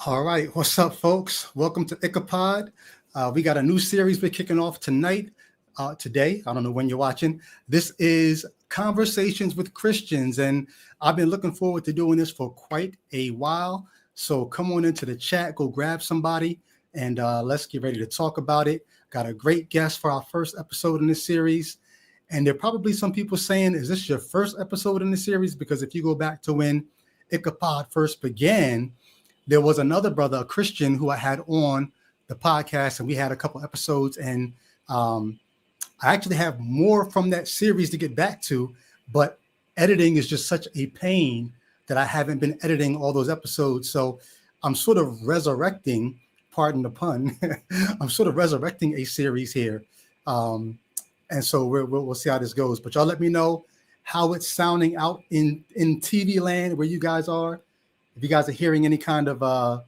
All right, what's up, folks? Welcome to Ichabod. We got a new series we're kicking off today. I don't know when you're watching. This is Conversations with Christians, and I've been looking forward to doing this for quite a while. So come on into the chat, go grab somebody, and let's get ready to talk about it. Got a great guest for our first episode in this series. And there are probably some people saying, is this your first episode in the series? Because if you go back to when Ichabod first began, there was another brother, a Christian, who I had on the podcast, and we had a couple episodes. And I actually have more from that series to get back to, but editing is just such a pain that I haven't been editing all those episodes. So I'm sort of resurrecting, pardon the pun, I'm sort of resurrecting a series here. And so we'll see how this goes. But y'all let me know how it's sounding out in TV land where you guys are. If you guys are hearing any kind of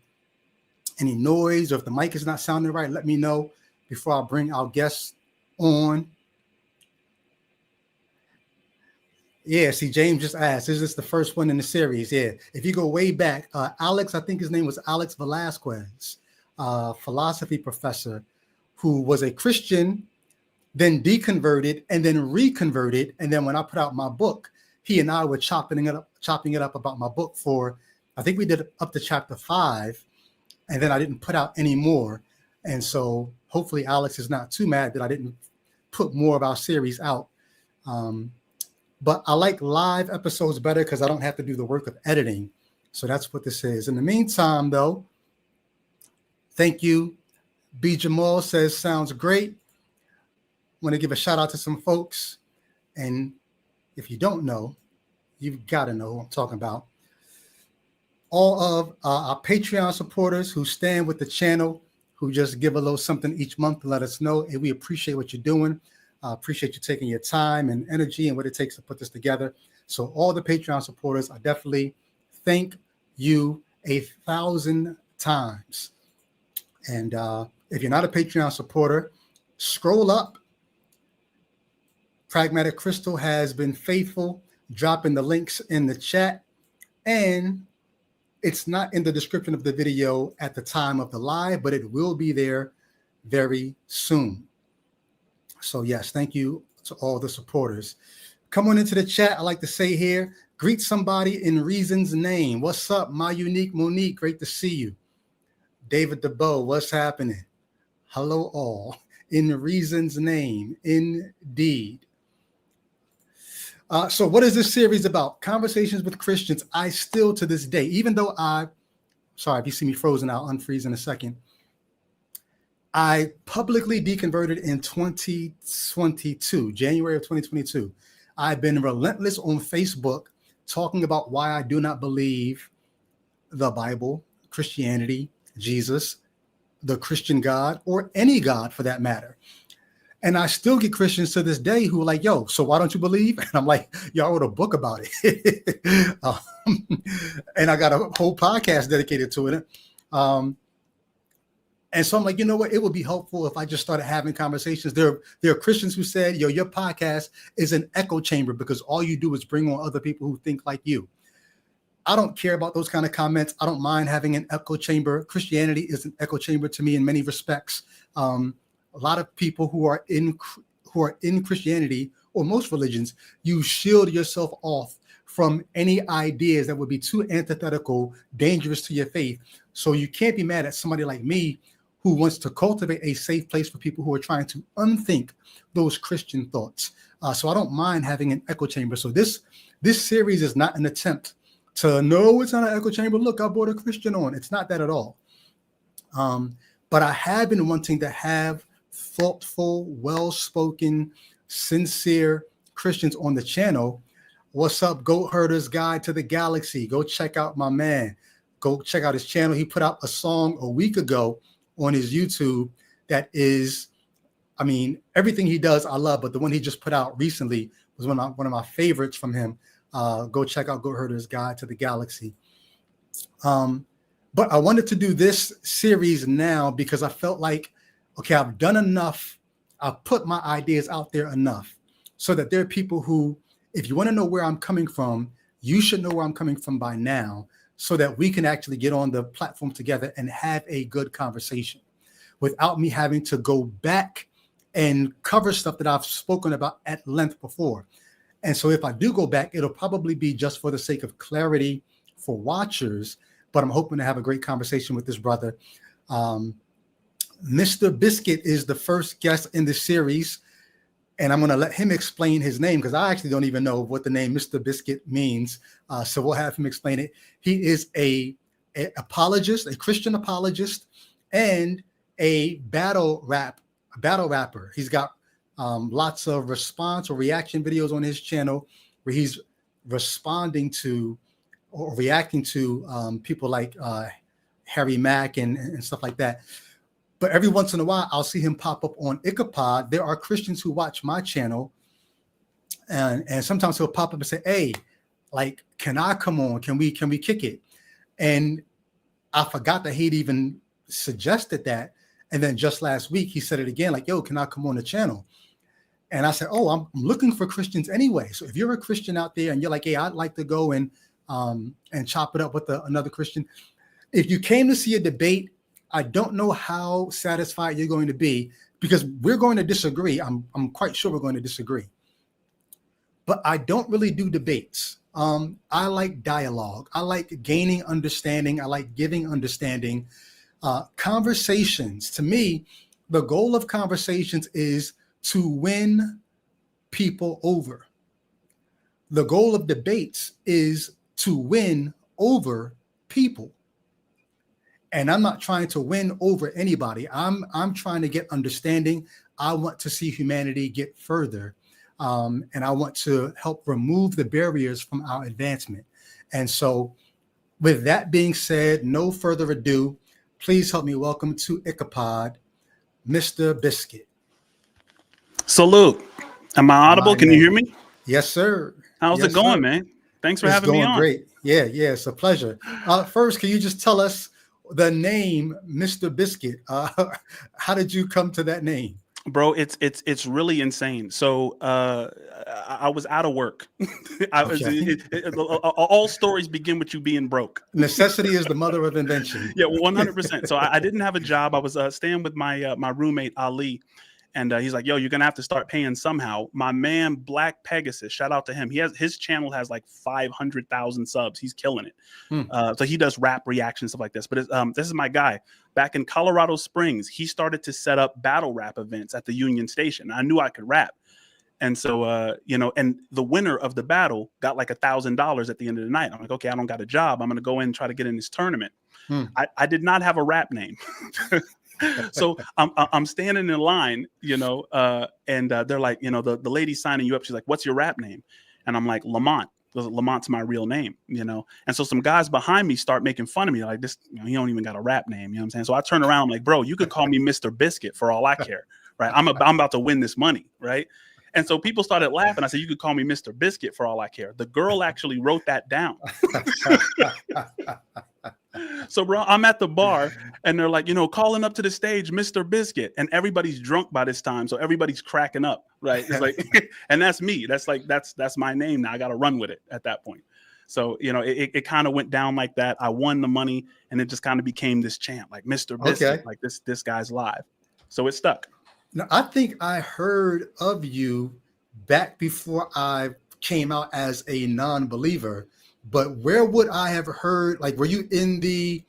any noise, or if the mic is not sounding right, let me know before I bring our guests on. Yeah, see, James just asked, is this the first one in the series? Yeah, if you go way back, Alex, I think his name was Alex Velasquez, philosophy professor, who was a Christian, then deconverted, and then reconverted. And then when I put out my book, he and I were chopping it up about my book for, I think we did up to chapter 5, and then I didn't put out any more. And so hopefully Alex is not too mad that I didn't put more of our series out. But I like live episodes better because I don't have to do the work of editing. So that's what this is. In the meantime, though, thank you. B. Jamal says, sounds great. Want to give a shout out to some folks. And if you don't know, you've got to know who I'm talking about. All of our Patreon supporters who stand with the channel, who just give a little something each month to let us know. And we appreciate what you're doing. Appreciate you taking your time and energy and what it takes to put this together. So all the Patreon supporters, I definitely thank you 1,000 times. And if you're not a Patreon supporter, scroll up. Pragmatic Crystal has been faithful, dropping the links in the chat. And it's not in the description of the video at the time of the live, but it will be there very soon. So yes, thank you to all the supporters. Come on into the chat. I like to say here, greet somebody in Reason's name. What's up, my unique Monique? Great to see you. David DeBow, what's happening? Hello all. In Reason's name, indeed. So what is this series about? Conversations with Christians. I still, to this day, even though sorry, if you see me frozen, I'll unfreeze in a second. I publicly deconverted in 2022, January of 2022. I've been relentless on Facebook talking about why I do not believe the Bible, Christianity, Jesus, the Christian God, or any God for that matter. And I still get Christians to this day who are like, yo, so why don't you believe? And I'm like, yo, I wrote a book about it. And I got a whole podcast dedicated to it. And so I'm like, you know what? It would be helpful if I just started having conversations. There are Christians who said, yo, your podcast is an echo chamber because all you do is bring on other people who think like you. I don't care about those kind of comments. I don't mind having an echo chamber. Christianity is an echo chamber to me in many respects. A lot of people who are in Christianity or most religions, you shield yourself off from any ideas that would be too antithetical, dangerous to your faith. So you can't be mad at somebody like me who wants to cultivate a safe place for people who are trying to unthink those Christian thoughts. So I don't mind having an echo chamber. So this series is not an attempt to, no, it's not an echo chamber. Look, I brought a Christian on. It's not that at all. But I have been wanting to have thoughtful, well-spoken, sincere Christians on the channel. What's up, Goat Herder's Guide to the Galaxy? Go check out my man. Go check out his channel. He put out a song a week ago on his YouTube that is, I mean, everything he does I love, but the one he just put out recently was one of my favorites from him. Go check out Goat Herder's Guide to the Galaxy. But I wanted to do this series now because I felt like, okay, I've done enough. I've put my ideas out there enough so that there are people who, if you want to know where I'm coming from, you should know where I'm coming from by now. so that we can actually get on the platform together and have a good conversation without me having to go back and cover stuff that I've spoken about at length before. And so if I do go back, it'll probably be just for the sake of clarity for watchers, but I'm hoping to have a great conversation with this brother. Mr. Biscuit is the first guest in the series, and I'm going to let him explain his name because I actually don't even know what the name Mr. Biscuit means. So we'll have him explain it. He is a apologist, a Christian apologist, and a battle rapper. He's got lots of response or reaction videos on his channel where he's responding to or reacting to people like Harry Mack and stuff like that. But every once in a while, I'll see him pop up on Ichabod. There are Christians who watch my channel, and sometimes he'll pop up and say, "Hey, like, can I come on? Can we kick it?" And I forgot that he'd even suggested that. And then just last week, he said it again, like, "Yo, can I come on the channel?" And I said, "Oh, I'm looking for Christians anyway. So if you're a Christian out there and you're like, hey, I'd like to go and chop it up with another Christian. If you came to see a debate, I don't know how satisfied you're going to be because we're going to disagree. I'm quite sure we're going to disagree. But I don't really do debates. I like dialogue. I like gaining understanding. I like giving understanding. Conversations, to me, the goal of conversations is to win people over. The goal of debates is to win over people. And I'm not trying to win over anybody. I'm trying to get understanding. I want to see humanity get further. And I want to help remove the barriers from our advancement. And so with that being said, no further ado, please help me welcome to Ichabod, Mr. Biscuit. Salute. Am I audible? Can you hear me? Yes, sir. How's it going, man? Thanks for having me on. Great. Yeah, it's a pleasure. First, can you just tell us the name Mr. Biscuit? How did you come to that name? Bro, it's really insane. So I was out of work. All stories begin with you being broke. Necessity is the mother of invention. Yeah, 100%. So I didn't have a job. I was staying with my roommate Ali, and he's like, "Yo, you're gonna have to start paying somehow." My man Black Pegasus, shout out to him. His channel has like 500,000 subs. He's killing it. So he does rap reactions, stuff like this. But this is my guy. Back in Colorado Springs, he started to set up battle rap events at the Union Station. I knew I could rap. And so, and the winner of the battle got like $1,000 at the end of the night. I'm like, okay, I don't got a job. I'm going to go in and try to get in this tournament. I did not have a rap name. So I'm standing in line, and they're like, the lady signing you up. She's like, "What's your rap name?" And I'm like, Lamont. Lamont's my real name, And so some guys behind me start making fun of me, like, this, you don't even got a rap name, what I'm saying? So I turn around, I'm like, "Bro, you could call me Mr. Biscuit for all I care, right? I'm about to win this money, right?" And so people started laughing. I said, "You could call me Mr. Biscuit for all I care." The girl actually wrote that down. So, bro, I'm at the bar and they're like, calling up to the stage, Mr. Biscuit. And everybody's drunk by this time. So everybody's cracking up, right? It's like, and that's me. That's like, that's my name now. I got to run with it at that point. So, it kind of went down like that. I won the money and it just kind of became this chant, like Mr. Biscuit, like this guy's live. So it stuck. Now, I think I heard of you back before I came out as a non-believer. But where would I have heard? Like, were you in the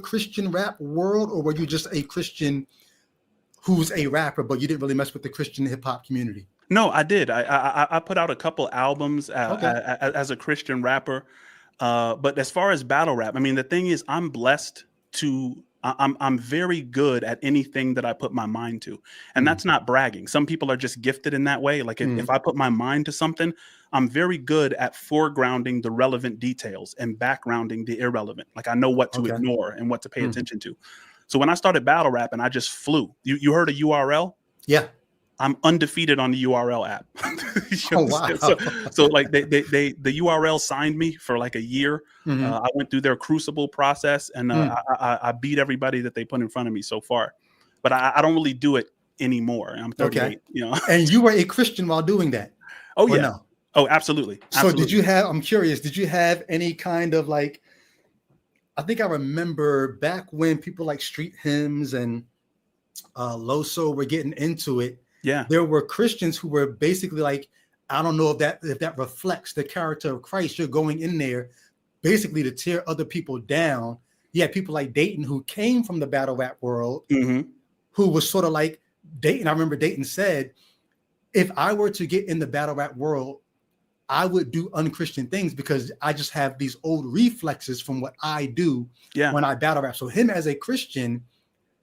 Christian rap world, or were you just a Christian who's a rapper, but you didn't really mess with the Christian hip hop community? No, I did. I put out a couple albums as a Christian rapper. But as far as battle rap, I mean, the thing is, I'm blessed to. I'm very good at anything that I put my mind to. And that's not bragging. Some people are just gifted in that way. Like if I put my mind to something, I'm very good at foregrounding the relevant details and backgrounding the irrelevant. Like I know what to ignore and what to pay attention to. So when I started battle rapping, I just flew. You heard of URL? Yeah. I'm undefeated on the URL app. Oh, wow. So like the URL signed me for like a year. I went through their crucible process and I beat everybody that they put in front of me so far. But I don't really do it anymore. I'm 38. And you were a Christian while doing that? Oh yeah. No? Oh, absolutely. So did you have, I'm curious, did you have any kind of like, I think I remember back when people like Street Hymns and Loso were getting into it, Yeah. there were Christians who were basically like, I don't know if that reflects the character of Christ. You're going in there basically to tear other people down. You had people like Dayton who came from the battle rap world, who was sort of like Dayton. I remember Dayton said, if I were to get in the battle rap world, I would do unchristian things because I just have these old reflexes from what I do when I battle rap. So him as a Christian,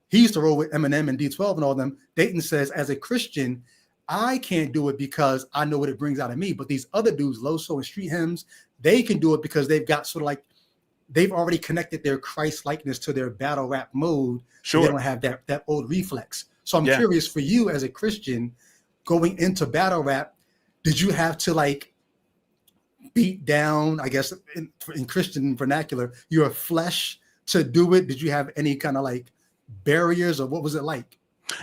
he used to roll with Eminem and D12 and all them. Dayton says, as a Christian, I can't do it because I know what it brings out of me. But these other dudes, Loso and Street Hymns, they can do it because they've got sort of like, they've already connected their Christ likeness to their battle rap mode. Sure. So they don't have that old reflex. So I'm curious for you as a Christian going into battle rap, did you have to like beat down, I guess in Christian vernacular, your flesh to do it? Did you have any kind of like barriers, or what was it like?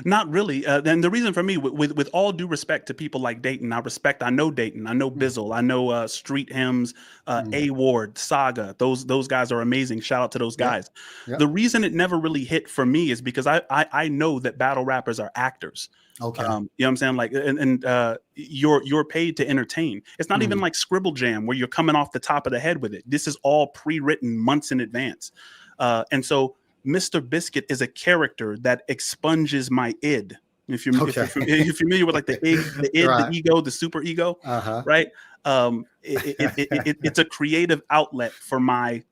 Not really. And the reason for me, with all due respect to people like Dayton, I know Dayton, I know Bizzle, I know Street Hymns, A Ward, Saga. Those guys are amazing. Shout out to those guys. The reason it never really hit for me is because I know that battle rappers are actors. Okay. You know what I'm saying? Like, and you're paid to entertain. It's not even like Scribble Jam where you're coming off the top of the head with it. This is all pre-written months in advance. And so Mr. Biscuit is a character that expunges my id. If you're familiar with like the id, the ego, the super ego, right? It's a creative outlet for my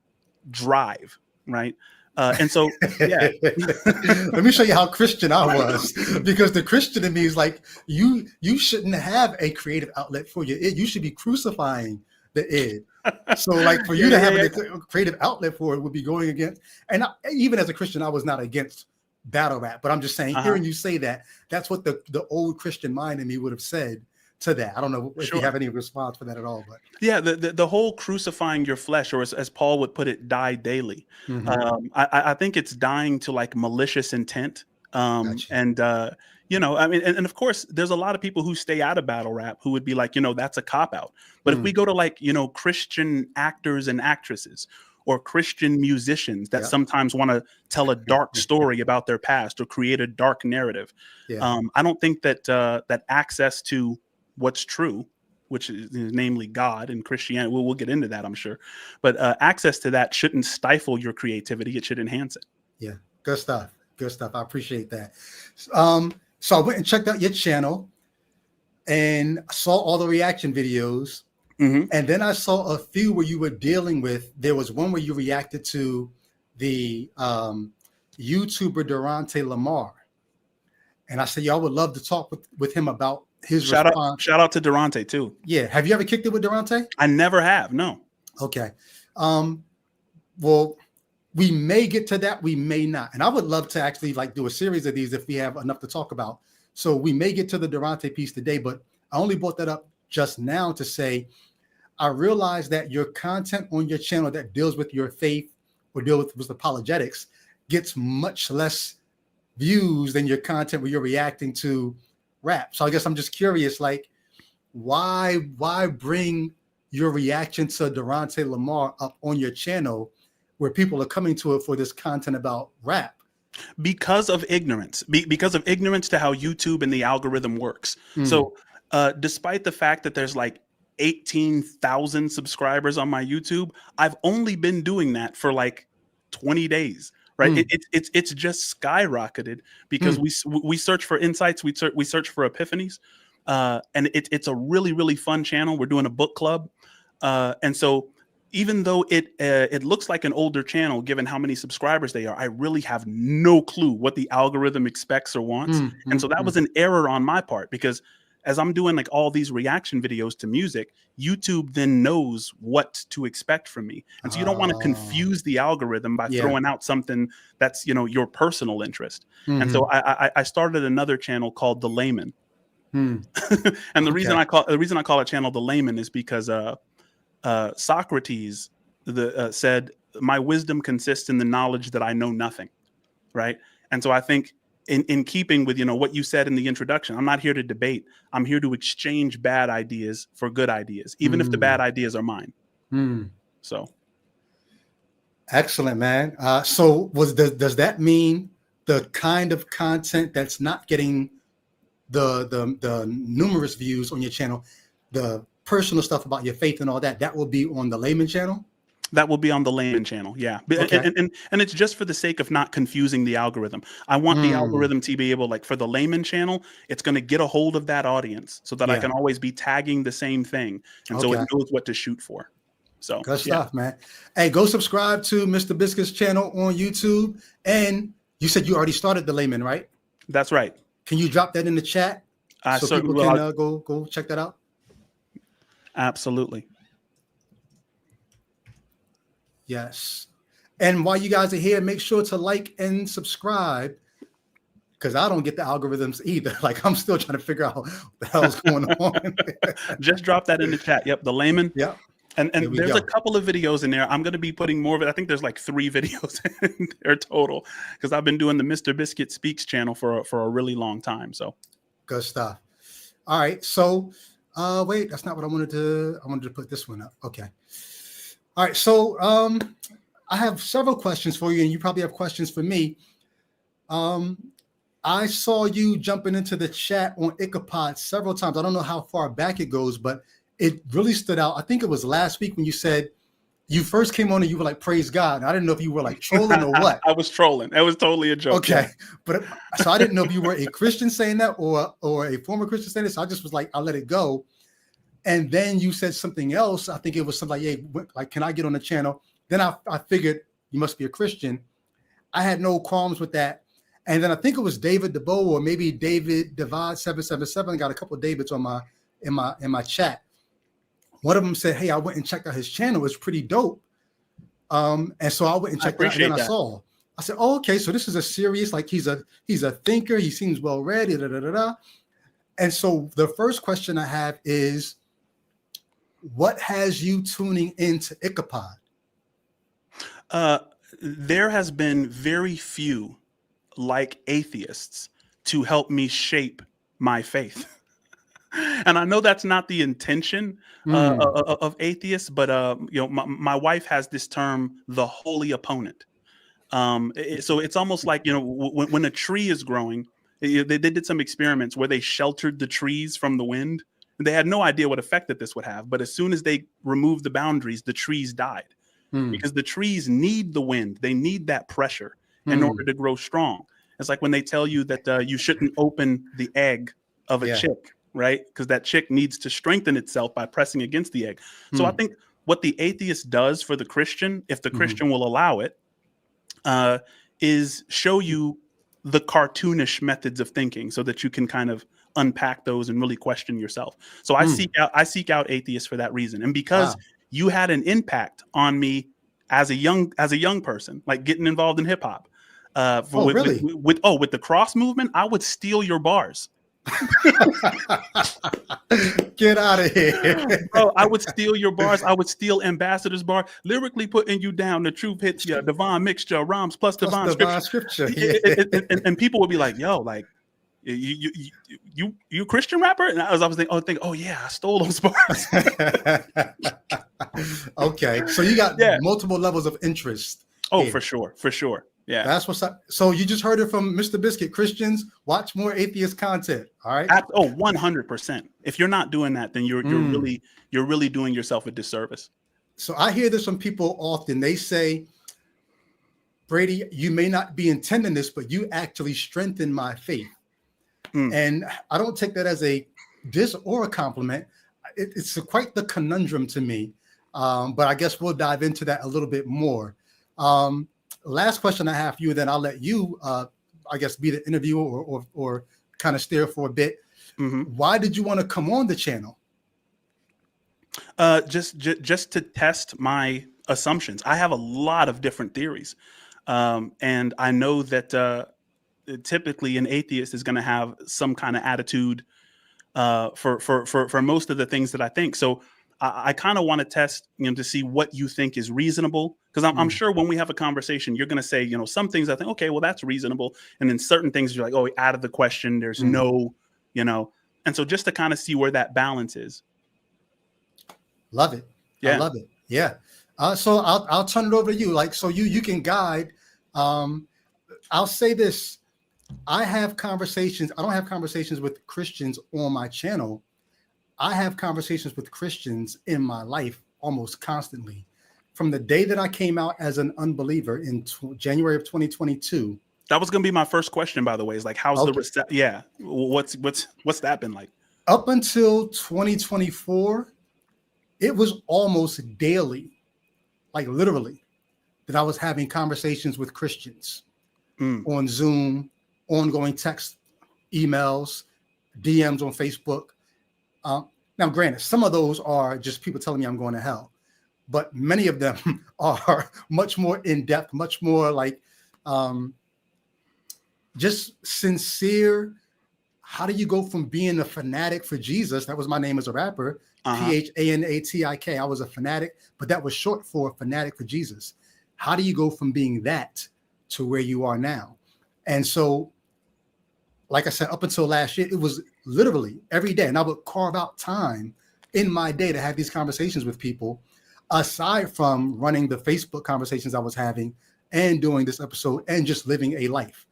drive, right? And so, let me show you how Christian I was, because the Christian in me is like, you shouldn't have a creative outlet for your id. You should be crucifying the id. So like for you to have a creative outlet for it would be going against, and even as a Christian, I was not against battle rap, but I'm just saying, hearing you say that, that's what the old Christian mind in me would have said to that. I don't know if you have any response for that at all, but yeah, the whole crucifying your flesh, or as Paul would put it, die daily. I think it's dying to like malicious intent. And you know, I mean, and of course, there's a lot of people who stay out of battle rap who would be like, you know, that's a cop out. But if we go to like, you know, Christian actors and actresses or Christian musicians that sometimes want to tell a dark story about their past or create a dark narrative, I don't think that that access to what's true, which is namely God and Christianity, we'll get into that, I'm sure, but access to that shouldn't stifle your creativity. It should enhance it. Yeah, good stuff. Good stuff. I appreciate that. So I went and checked out your channel and saw all the reaction videos. And then I saw a few where you were dealing with, there was one where you reacted to the YouTuber Dontte Lamar. And I said, y'all would love to talk with him about his response. Shout out to Dontte too. Yeah. Have you ever kicked it with Dontte? I never have. No. Okay. Well, we may get to that. We may not. And I would love to actually like do a series of these if we have enough to talk about. So we may get to the Dontte piece today, but I only brought that up just now to say, I realize that your content on your channel that deals with your faith or deal with apologetics gets much less views than your content where you're reacting to rap. So I guess I'm just curious, like, why bring your reaction to Dontte Lamar up on your channel where people are coming to it for this content about rap? Because of ignorance, because of ignorance to how YouTube and the algorithm works. So despite the fact that there's like 18,000 subscribers on my YouTube, I've only been doing that for like 20 days, right? It's just skyrocketed because we search for insights, we search for epiphanies, and it's a really, really fun channel. We're doing a book club, and so even though it looks like an older channel, given how many subscribers they are, I really have no clue what the algorithm expects or wants. And so that was an error on my part, because as I'm doing like all these reaction videos to music, YouTube then knows what to expect from me. And so you don't want to confuse the algorithm by throwing out something that's, you know, your personal interest. And so I started another channel called The Layman. And the reason I call a channel The Layman is because Socrates said, "My wisdom consists in the knowledge that I know nothing," right? And so I think in keeping with, what you said in the introduction, I'm not here to debate. I'm here to exchange bad ideas for good ideas, even if the bad ideas are mine. So. Excellent, man. So does that mean the kind of content that's not getting the numerous views on your channel, the personal stuff about your faith and all that, that will be on the layman channel? That will be on the layman channel, yeah. Okay. And it's just for the sake of not confusing the algorithm. I want the algorithm to be able, like for the layman channel, it's going to get a hold of that audience so that I can always be tagging the same thing. And so it knows what to shoot for. So good stuff, man. Hey, go subscribe to Mr. Biscuit's channel on YouTube. And you said you already started the layman, right? That's right. Can you drop that in the chat so people can go check that out? Absolutely. Yes. And while you guys are here, make sure to like and subscribe, because I don't get the algorithms either. Like, I'm still trying to figure out what the hell's going on. Just drop that in the chat. Yep, the layman. Yep. And there's a couple of videos in there. I'm going to be putting more of it. I think there's like 3 videos in there total, because I've been doing the Mr. Biscuit Speaks channel for a really long time. So good stuff. All right. So wait, that's not what I wanted to put this one up. Okay. All right. So I have several questions for you, and you probably have questions for me. I saw you jumping into the chat on Ichabod several times. I don't know how far back it goes, but it really stood out. I think it was last week when you said you first came on and you were like, praise God. I didn't know if you were like trolling or what. I was trolling. It was totally a joke. Okay. Yeah. But so I didn't know if you were a Christian saying that or a former Christian saying this. So I just was like, I'll let it go. And then you said something else. I think it was something like, hey, like, can I get on the channel? Then I figured you must be a Christian. I had no qualms with that. And then I think it was David DeBow or maybe David Divide 777. I got a couple of Davids on in my chat. One of them said, hey, I went and checked out his channel. It's pretty dope. And so I went and checked it out, and then I said, oh, okay, so this is a serious, like he's a thinker. He seems well read. And so the first question I have is, what has you tuning into Ichabod? There has been very few like atheists to help me shape my faith. And I know that's not the intention of atheists, but my wife has this term, the holy opponent. So it's almost like, when a tree is growing, they did some experiments where they sheltered the trees from the wind. They had no idea what effect that this would have. But as soon as they removed the boundaries, the trees died because the trees need the wind. They need that pressure in order to grow strong. It's like when they tell you that you shouldn't open the egg of a chick, right? Because that chick needs to strengthen itself by pressing against the egg. So I think what the atheist does for the Christian, if the Christian will allow it, is show you the cartoonish methods of thinking so that you can kind of unpack those and really question yourself. So I seek out atheists for that reason. And because you had an impact on me as a young person, like getting involved in hip hop. Really? With the cross movement, I would steal your bars. Get out of here. Bro, I would steal your bars. I would steal Ambassador's bar, lyrically putting you down. The truth hits you, divine mixture, rhymes plus divine scripture. And people would be like, yo, like, you Christian rapper? And I was thinking, oh yeah, I stole those bars. Okay, so you got multiple levels of interest. Oh, here. For sure. Yeah, that's what's up. So you just heard it from Mr. Biscuit. Christians, watch more atheist content. All right. 100%. If you're not doing that, then you're really doing yourself a disservice. So I hear this from people often. They say, Brady, you may not be intending this, but you actually strengthen my faith. And I don't take that as a diss or a compliment. It's quite the conundrum to me. But I guess we'll dive into that a little bit more. Last question I have for you, then I'll let you, I guess, be the interviewer or kind of steer for a bit. Why did you want to come on the channel? Just to test my assumptions. I have a lot of different theories. And I know that typically an atheist is going to have some kind of attitude for most of the things that I think. So I kind of want to test, to see what you think is reasonable. Because I'm sure when we have a conversation, you're going to say, some things I think, okay, well, that's reasonable. And then certain things you're like, oh, out of the question. There's no, And so just to kind of see where that balance is. Love it. Yeah. I love it. Yeah. So I'll turn it over to you. Like, so you can guide. I'll say this. I have conversations. I don't have conversations with Christians on my channel. I have conversations with Christians in my life almost constantly. From the day that I came out as an unbeliever in January of 2022. That was going to be my first question, by the way, is like, how's the what's that been like? Up until 2024, it was almost daily, like literally, that I was having conversations with Christians on Zoom, ongoing text, emails, DMs on Facebook. Now, granted, some of those are just people telling me I'm going to hell, but many of them are much more in depth, much more like just sincere. How do you go from being a fanatic for Jesus? That was my name as a rapper, P-H-A-N-A-T-I-K. I was a fanatic, but that was short for fanatic for Jesus. How do you go from being that to where you are now? And so, like I said, up until last year, it was literally every day. And I would carve out time in my day to have these conversations with people, aside from running the Facebook conversations I was having and doing this episode and just living a life.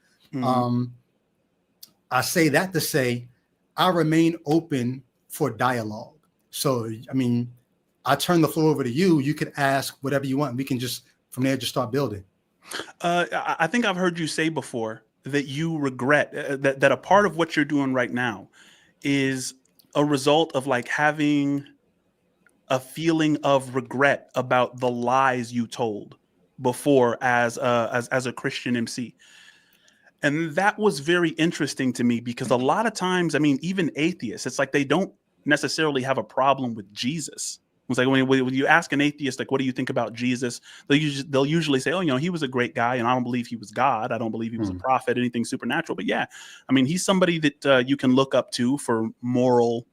I say that to say I remain open for dialogue. So, I mean, I turn the floor over to you. You can ask whatever you want. We can just, from there, just start building. I think I've heard you say before that you regret that a part of what you're doing right now is a result of like having a feeling of regret about the lies you told before as a Christian MC. And that was very interesting to me because a lot of times, I mean, even atheists, it's like they don't necessarily have a problem with Jesus. It's like when you ask an atheist, like, what do you think about Jesus? They'll usually say, oh, he was a great guy, and I don't believe he was God. I don't believe he was a prophet, anything supernatural. But yeah, I mean, he's somebody that you can look up to for moral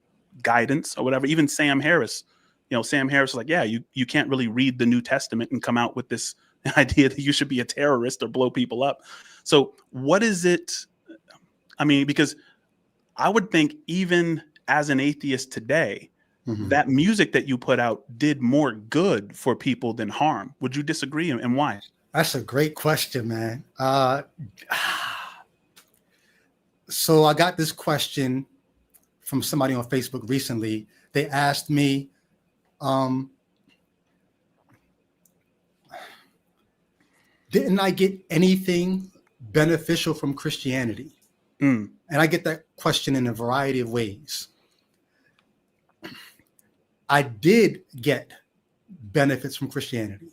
guidance or whatever. Even Sam Harris, Sam Harris is like, yeah, you can't really read the New Testament and come out with this idea that you should be a terrorist or blow people up. So what is it? I mean, because I would think even as an atheist today, that music that you put out did more good for people than harm. Would you disagree, and why? That's a great question, man. So I got this question from somebody on Facebook recently. They asked me, didn't I get anything beneficial from Christianity? And I get that question in a variety of ways. I did get benefits from Christianity.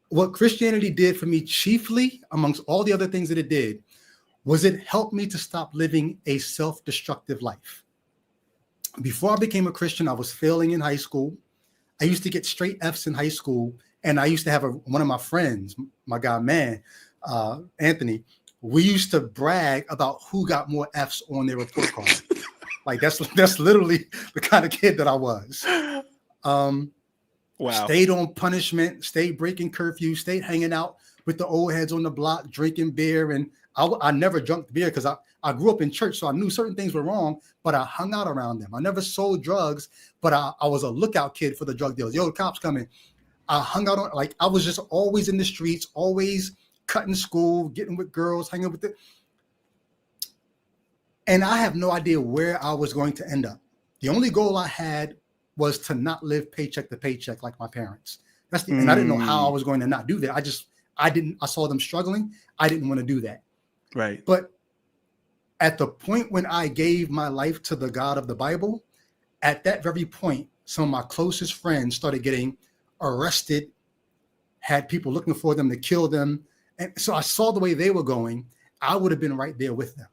What Christianity did for me chiefly, amongst all the other things that it did, was it helped me to stop living a self-destructive life. Before I became a Christian, I was failing in high school. I used to get straight F's in high school. And I used to have one of my friends, my guy, Anthony, we used to brag about who got more F's on their report card. Like that's literally the kind of kid that I was. Wow. Stayed on punishment, stayed breaking curfew, stayed hanging out with the old heads on the block, drinking beer. And I never drank beer because I grew up in church, so I knew certain things were wrong, but I hung out around them. I never sold drugs, but I was a lookout kid for the drug dealers. Yo, the cops coming. I hung out on, like, I was just always in the streets, always cutting school, getting with girls, hanging with it. And I have no idea where I was going to end up. The only goal I had was to not live paycheck to paycheck like my parents. And I didn't know how I was going to not do that. I saw them struggling. I didn't want to do that. Right. But at the point when I gave my life to the God of the Bible, at that very point, some of my closest friends started getting arrested, had people looking for them to kill them. And so I saw the way they were going. I would have been right there with them.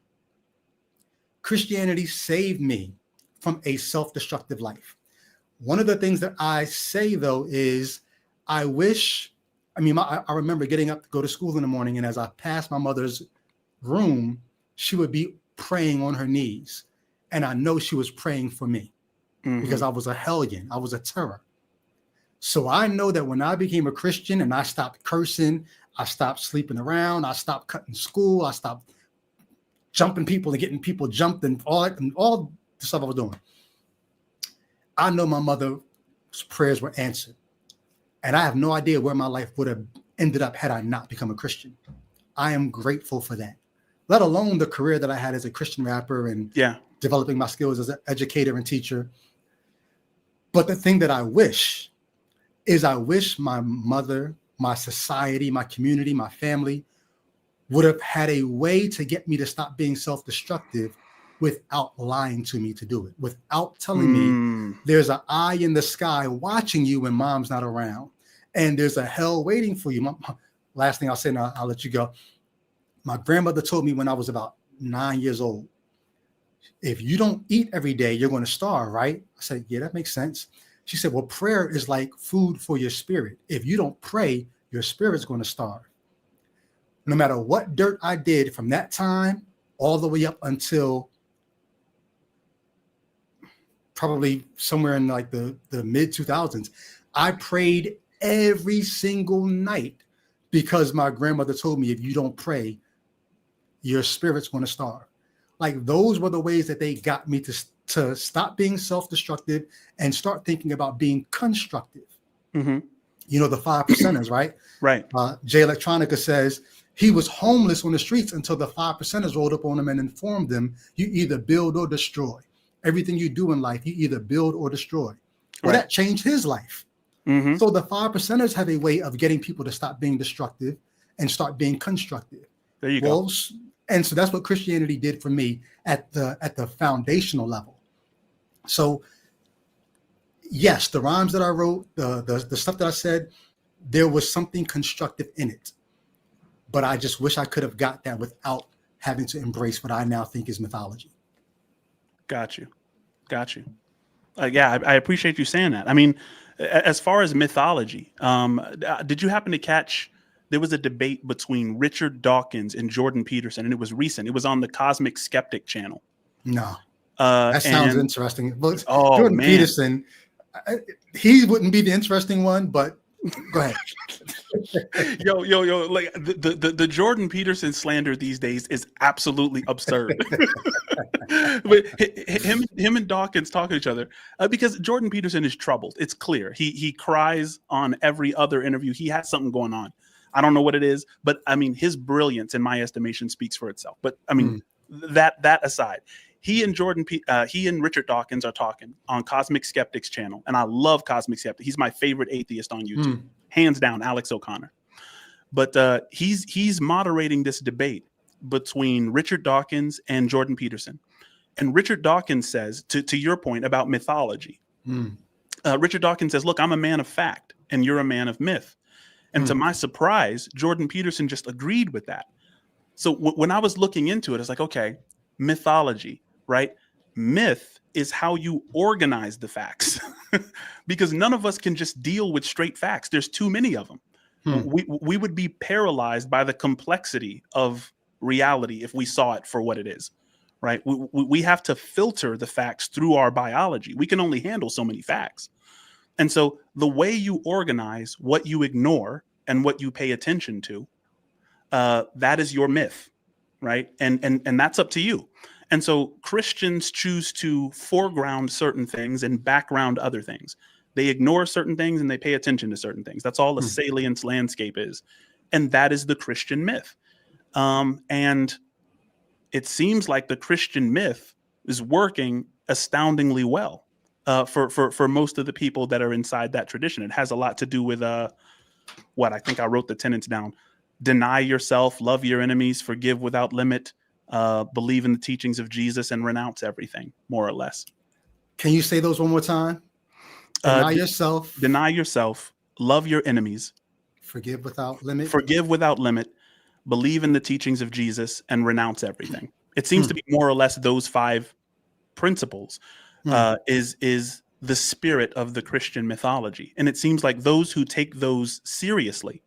Christianity saved me from a self-destructive life. One of the things that I say, though, is I remember getting up to go to school in the morning, and as I passed my mother's room, she would be praying on her knees. And I know she was praying for me. because I was a hellion. I was a terror. So I know that when I became a Christian and I stopped cursing, I stopped sleeping around, I stopped cutting school, I stopped jumping people and getting people jumped and all the stuff I was doing. I know my mother's prayers were answered. And I have no idea where my life would have ended up had I not become a Christian. I am grateful for that, let alone the career that I had as a Christian rapper and developing my skills as an educator and teacher. But the thing that I wish my mother, my society, my community, my family would have had a way to get me to stop being self-destructive without lying to me to do it, without telling me there's an eye in the sky watching you when mom's not around, and there's a hell waiting for you. Last thing I'll say, and I'll let you go. My grandmother told me when I was about 9 years old, if you don't eat every day, you're going to starve, right? I said, yeah, that makes sense. She said, well, prayer is like food for your spirit. If you don't pray, your spirit's going to starve. No matter what dirt I did from that time all the way up until probably somewhere in like the mid 2000s, I prayed every single night because my grandmother told me if you don't pray, your spirit's going to starve. Like those were the ways that they got me to stop being self-destructive and start thinking about being constructive. You know, the 5%ers, right? Right. Jay Electronica says he was homeless on the streets until the 5%ers rolled up on him and informed them, you either build or destroy. Everything you do in life, you either build or destroy. Well, that changed his life. So the 5%ers have a way of getting people to stop being destructive and start being constructive. There you go. And so that's what Christianity did for me at the foundational level. So yes, the rhymes that I wrote, the stuff that I said, there was something constructive in it. But I just wish I could have got that without having to embrace what I now think is mythology. Got you. I appreciate you saying that. I mean, as far as mythology, did you happen to catch, there was a debate between Richard Dawkins and Jordan Peterson, and it was recent. It was on the Cosmic Skeptic channel. No. That sounds interesting. But Jordan Peterson, he wouldn't be the interesting one, but go ahead. Yo, like the Jordan Peterson slander these days is absolutely absurd. But him and Dawkins talk to each other because Jordan Peterson is troubled. It's clear. He cries on every other interview. He has something going on. I don't know what it is, but I mean, his brilliance, in my estimation, speaks for itself. But I mean, that aside, he and Richard Dawkins are talking on Cosmic Skeptic's channel, and I love Cosmic Skeptic. He's my favorite atheist on YouTube, hands down, Alex O'Connor. But he's moderating this debate between Richard Dawkins and Jordan Peterson, and Richard Dawkins says, to your point about mythology, Richard Dawkins says, "Look, I'm a man of fact, and you're a man of myth." And to my surprise, Jordan Peterson just agreed with that. So when I was looking into it, it's like, okay, mythology, right? Myth is how you organize the facts because none of us can just deal with straight facts. There's too many of them. We would be paralyzed by the complexity of reality if we saw it for what it is, right? We have to filter the facts through our biology. We can only handle so many facts. And so the way you organize what you ignore and what you pay attention to, that is your myth, right? And that's up to you. And so Christians choose to foreground certain things and background other things. They ignore certain things and they pay attention to certain things. That's all a salience landscape is. And that is the Christian myth. And it seems like the Christian myth is working astoundingly well. For most of the people that are inside that tradition. It has a lot to do with what I think I wrote the tenets down: deny yourself, love your enemies, forgive without limit, believe in the teachings of Jesus, and renounce everything, more or less. Can you say those one more time? Deny yourself, love your enemies, forgive without limit, believe in the teachings of Jesus, and renounce everything. It seems to be more or less those 5 principles. Is the spirit of the Christian mythology. And it seems like those who take those seriously,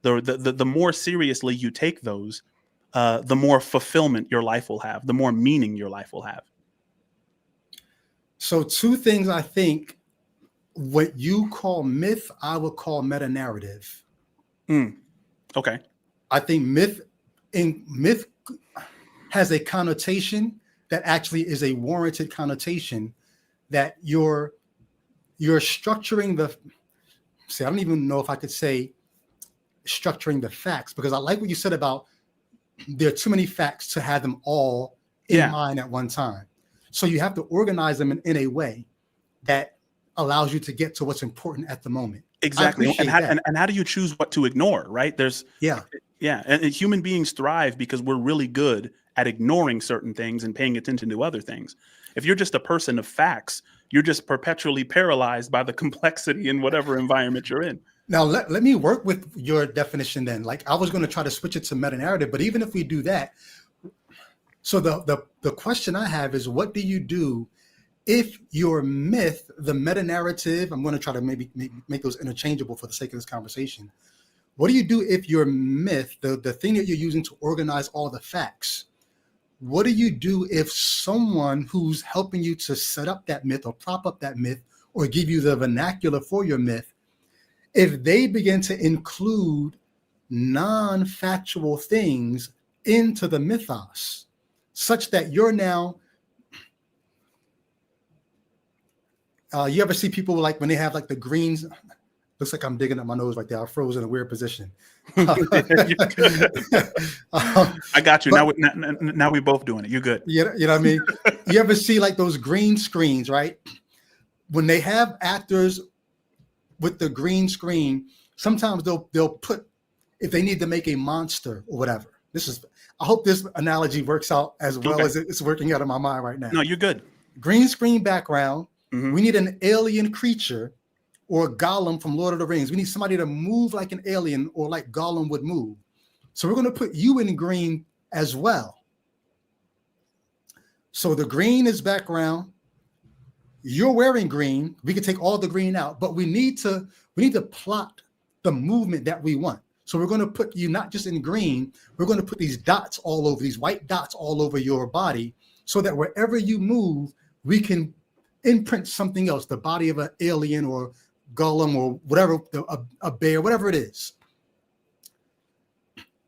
the more seriously you take those, the more fulfillment your life will have, the more meaning your life will have. So two things I think, what you call myth, I would call meta narrative. Okay. I think myth has a connotation that actually is a warranted connotation, that you're structuring the, see, I don't even know if I could say structuring the facts, because I like what you said about there are too many facts to have them all in mind at one time. So you have to organize them in a way that allows you to get to what's important at the moment. Exactly. And how do you choose what to ignore, right? And human beings thrive because we're really good at ignoring certain things and paying attention to other things. If you're just a person of facts, you're just perpetually paralyzed by the complexity in whatever environment you're in. Now, let me work with your definition then. Like, I was going to try to switch it to meta-narrative, but even if we do that, so the question I have is, what do you do if your myth, the meta-narrative, I'm going to try to maybe make those interchangeable for the sake of this conversation. What do you do if your myth, the thing that you're using to organize all the facts, what do you do if someone who's helping you to set up that myth or prop up that myth or give you the vernacular for your myth, if they begin to include non-factual things into the mythos, such that you're now, you ever see people like when they have like the greens, looks like I'm digging up my nose right there. I froze in a weird position. I got you. Now we both doing it. You good. You know what I mean? You ever see like those green screens, right? When they have actors with the green screen, sometimes they'll put, if they need to make a monster or whatever. I hope this analogy works out as well as it's working out in my mind right now. No, you're good. Green screen background. Mm-hmm. We need an alien creature or Gollum from Lord of the Rings. We need somebody to move like an alien or like Gollum would move. So we're going to put you in green as well. So the green is background. You're wearing green. We can take all the green out, but we need to plot the movement that we want. So we're going to put you not just in green, we're going to put these dots all over, these white dots all over your body, so that wherever you move, we can imprint something else, the body of an alien or Gollum or whatever, a bear, whatever it is.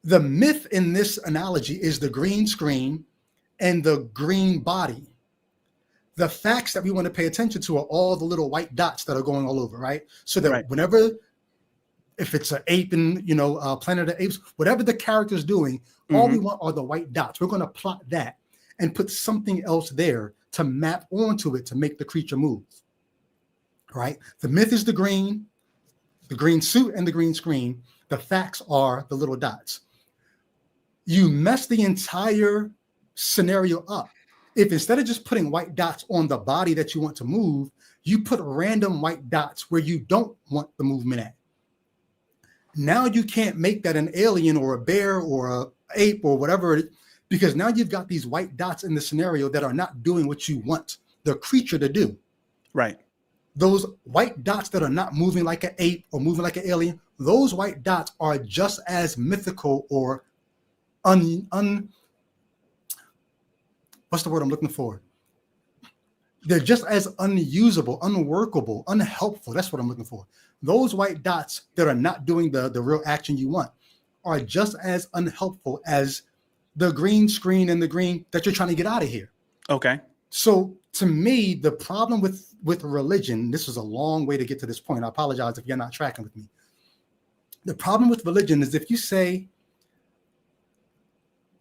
The myth in this analogy is the green screen and the green body. The facts that we want to pay attention to are all the little white dots that are going all over, right? So that whenever, if it's an ape in, Planet of the Apes, whatever the character's doing, all we want are the white dots. We're going to plot that and put something else there to map onto it to make the creature move, right? The myth is the green suit and the green screen. The facts are the little dots. You mess the entire scenario up if instead of just putting white dots on the body that you want to move, you put random white dots where you don't want the movement at. Now you can't make that an alien or a bear or a ape or whatever, because now you've got these white dots in the scenario that are not doing what you want the creature to do. Right. Those white dots that are not moving like an ape or moving like an alien, those white dots are just as mythical or what's the word I'm looking for? They're just as unusable, unworkable, unhelpful. That's what I'm looking for. Those white dots that are not doing the real action you want are just as unhelpful as the green screen and the green that you're trying to get out of here. Okay. So to me, the problem with religion, this is a long way to get to this point. I apologize if you're not tracking with me. The problem with religion is if you say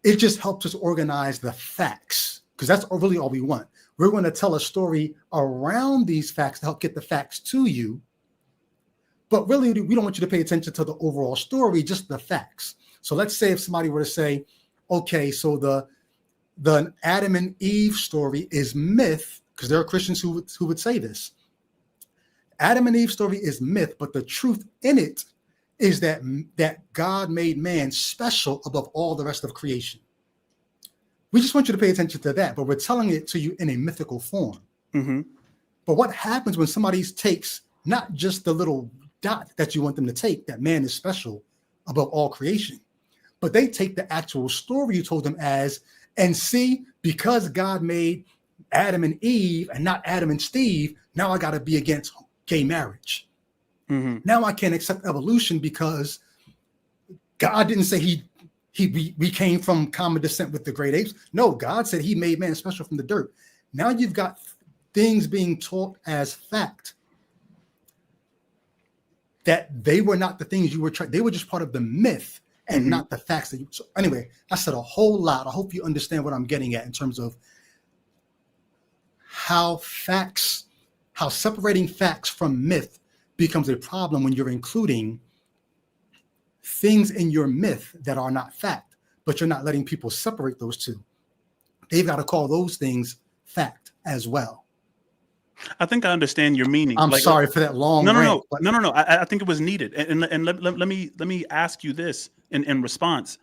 it just helps us organize the facts, because that's really all we want. We're going to tell a story around these facts to help get the facts to you. But really, we don't want you to pay attention to the overall story, just the facts. So let's say if somebody were to say, okay, so the Adam and Eve story is myth, because there are Christians who would say this. Adam and Eve story is myth, but the truth in it is that God made man special above all the rest of creation. We just want you to pay attention to that, but we're telling it to you in a mythical form. Mm-hmm. But what happens when somebody takes not just the little dot that you want them to take, that man is special above all creation, but they take the actual story you told them as, and see, because God made Adam and Eve and not Adam and Steve, now I got to be against gay marriage. Mm-hmm. Now I can't accept evolution because God didn't say we came from common descent with the great apes. No, God said he made man special from the dirt. Now you've got things being taught as fact that they were not the things you were trying. They were just part of the myth and not the facts that you. So anyway, I said a whole lot. I hope you understand what I'm getting at in terms of how separating facts from myth becomes a problem when you're including things in your myth that are not fact, but you're not letting people separate those two. They've got to call those things fact as well. I think I understand your meaning. I'm sorry for that long rant. No. I think it was needed. And let me ask you this in response.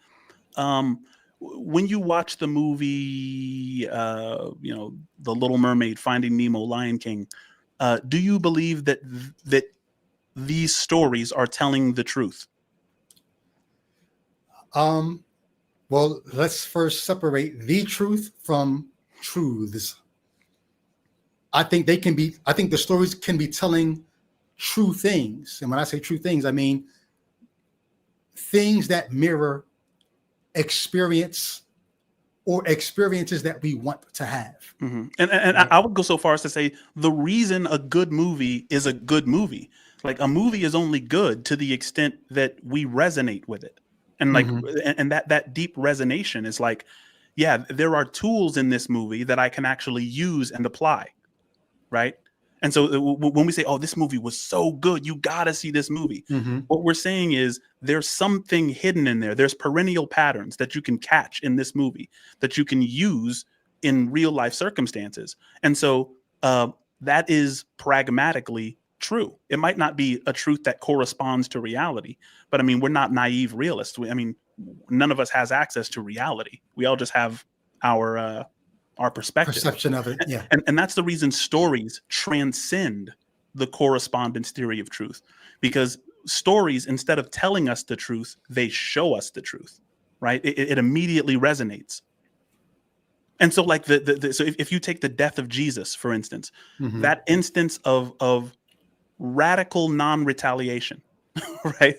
When you watch the movie, The Little Mermaid, Finding Nemo, Lion King, do you believe that these stories are telling the truth? Well, let's first separate the truth from truths. I think the stories can be telling true things. And when I say true things, I mean things that mirror experience or experiences that we want to have. Mm-hmm. And right? I would go so far as to say the reason a good movie is a good movie, like a movie is only good to the extent that we resonate with it. And like, and that deep resonation is like, yeah, there are tools in this movie that I can actually use and apply. Right. And so when we say, oh, this movie was so good, you got to see this movie. What we're saying is there's something hidden in there. There's perennial patterns that you can catch in this movie that you can use in real life circumstances. And so that is pragmatically true. It might not be a truth that corresponds to reality, but I mean, we're not naive realists. None of us has access to reality. We all just have our perception of it. Yeah. And that's the reason stories transcend the correspondence theory of truth, because stories, instead of telling us the truth, they show us the truth, right? It immediately resonates. And so like so if you take the death of Jesus, for instance, that instance of radical non-retaliation, right?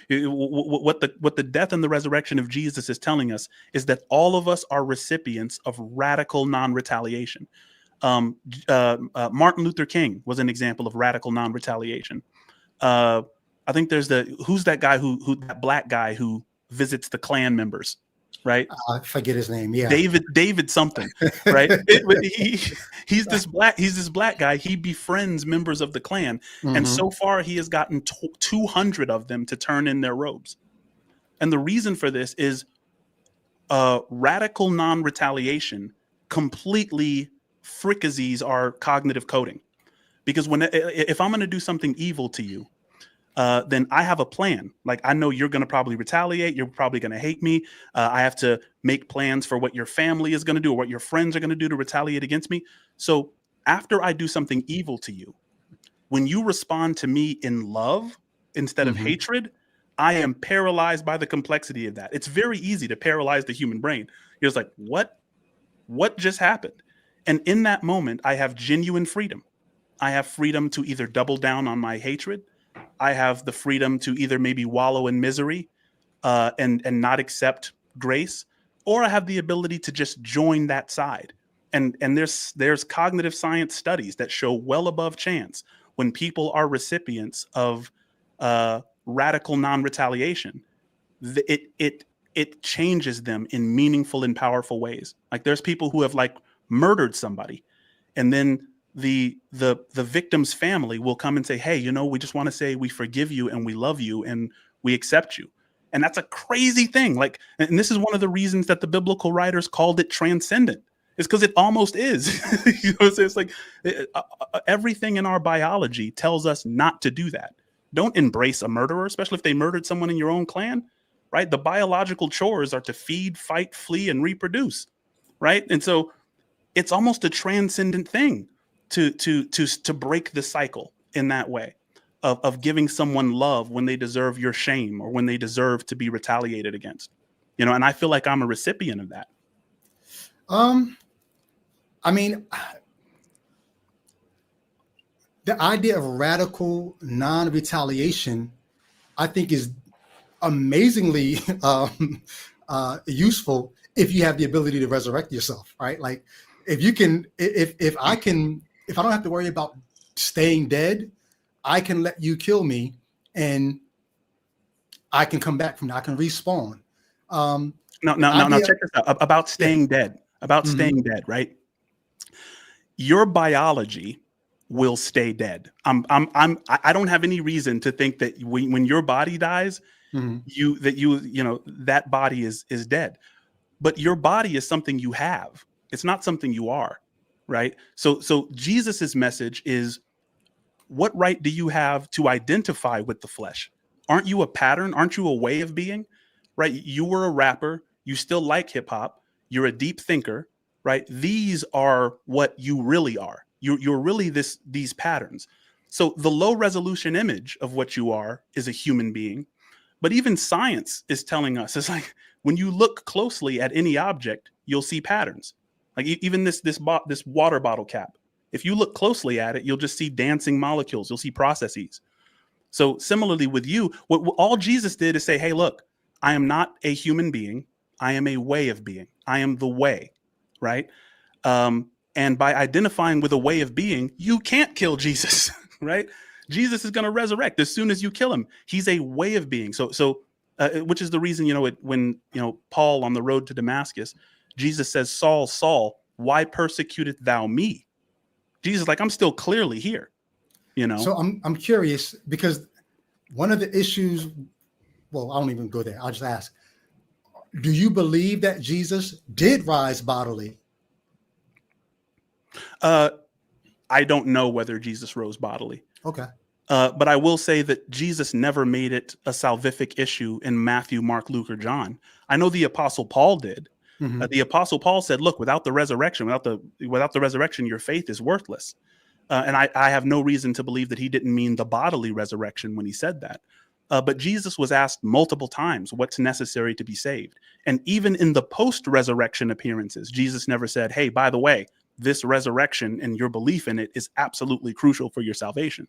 What the death and the resurrection of Jesus is telling us is that all of us are recipients of radical non-retaliation. Martin Luther King was an example of radical non-retaliation. I think there's who's that guy that black guy who visits the Klan members, right? I forget his name. Yeah, David something, right? He's this black guy. He befriends members of the Klan, and so far he has gotten 200 of them to turn in their robes. And the reason for this is radical non-retaliation completely fricassees our cognitive coding, because if I'm going to do something evil to you, then I have a plan. Like, I know you're going to probably retaliate. You're probably going to hate me. I have to make plans for what your family is going to do or what your friends are going to do to retaliate against me. So after I do something evil to you, when you respond to me in love instead of hatred, I am paralyzed by the complexity of that. It's very easy to paralyze the human brain. You're just like, what just happened? And in that moment, I have genuine freedom. I have freedom to either double down on my hatred. I have the freedom to either maybe wallow in misery and not accept grace, or I have the ability to just join that side. And there's cognitive science studies that show well above chance when people are recipients of radical non-retaliation, it changes them in meaningful and powerful ways. Like, there's people who have like murdered somebody, and then the victim's family will come and say, hey, we just want to say we forgive you and we love you and we accept you. And that's a crazy thing. Like, and this is one of the reasons that the biblical writers called it transcendent, is because it almost is. It's like everything in our biology tells us not to do that. Don't embrace a murderer, especially if they murdered someone in your own clan, right? The biological chores are to feed, fight, flee, and reproduce, right? And so it's almost a transcendent thing to break the cycle in that way of giving someone love when they deserve your shame or when they deserve to be retaliated against, and I feel like I'm a recipient of that. I mean, the idea of radical non-retaliation, I think, is amazingly useful if you have the ability to resurrect yourself, right? Like, if you can, if I can, if I don't have to worry about staying dead, I can let you kill me, and I can come back from that. I can respawn. No. Check this out about staying dead. About Mm-hmm. staying dead, right? Your biology will stay dead. I don't have any reason to think that when your body dies, that body is dead. But your body is something you have. It's not something you are, right? So Jesus's message is, what right do you have to identify with the flesh? Aren't you a pattern? Aren't you a way of being? Right? You were a rapper. You still like hip hop. You're a deep thinker, right? These are what you really are. You're really these patterns. So the low resolution image of what you are is a human being. But even science is telling us, it's like, when you look closely at any object, you'll see patterns. Like even this water bottle cap. If you look closely at it, you'll just see dancing molecules. You'll see processes. So similarly with you, what all Jesus did is say, hey, look, I am not a human being. I am a way of being. I am the way, right? And by identifying with a way of being, you can't kill Jesus, right? Jesus is going to resurrect as soon as you kill him. He's a way of being. So which is the reason, when Paul on the road to Damascus, Jesus says, Saul, Saul, why persecutest thou me? Jesus is like, I'm still clearly here, So I'm curious, because one of the issues, well, I don't even go there. I'll just ask, do you believe that Jesus did rise bodily? I don't know whether Jesus rose bodily. Okay. But I will say that Jesus never made it a salvific issue in Matthew, Mark, Luke, or John. I know the Apostle Paul did. Mm-hmm. The Apostle Paul said, look, without the resurrection, your faith is worthless. And I have no reason to believe that he didn't mean the bodily resurrection when he said that. But Jesus was asked multiple times what's necessary to be saved. And even in the post-resurrection appearances, Jesus never said, hey, by the way, this resurrection and your belief in it is absolutely crucial for your salvation.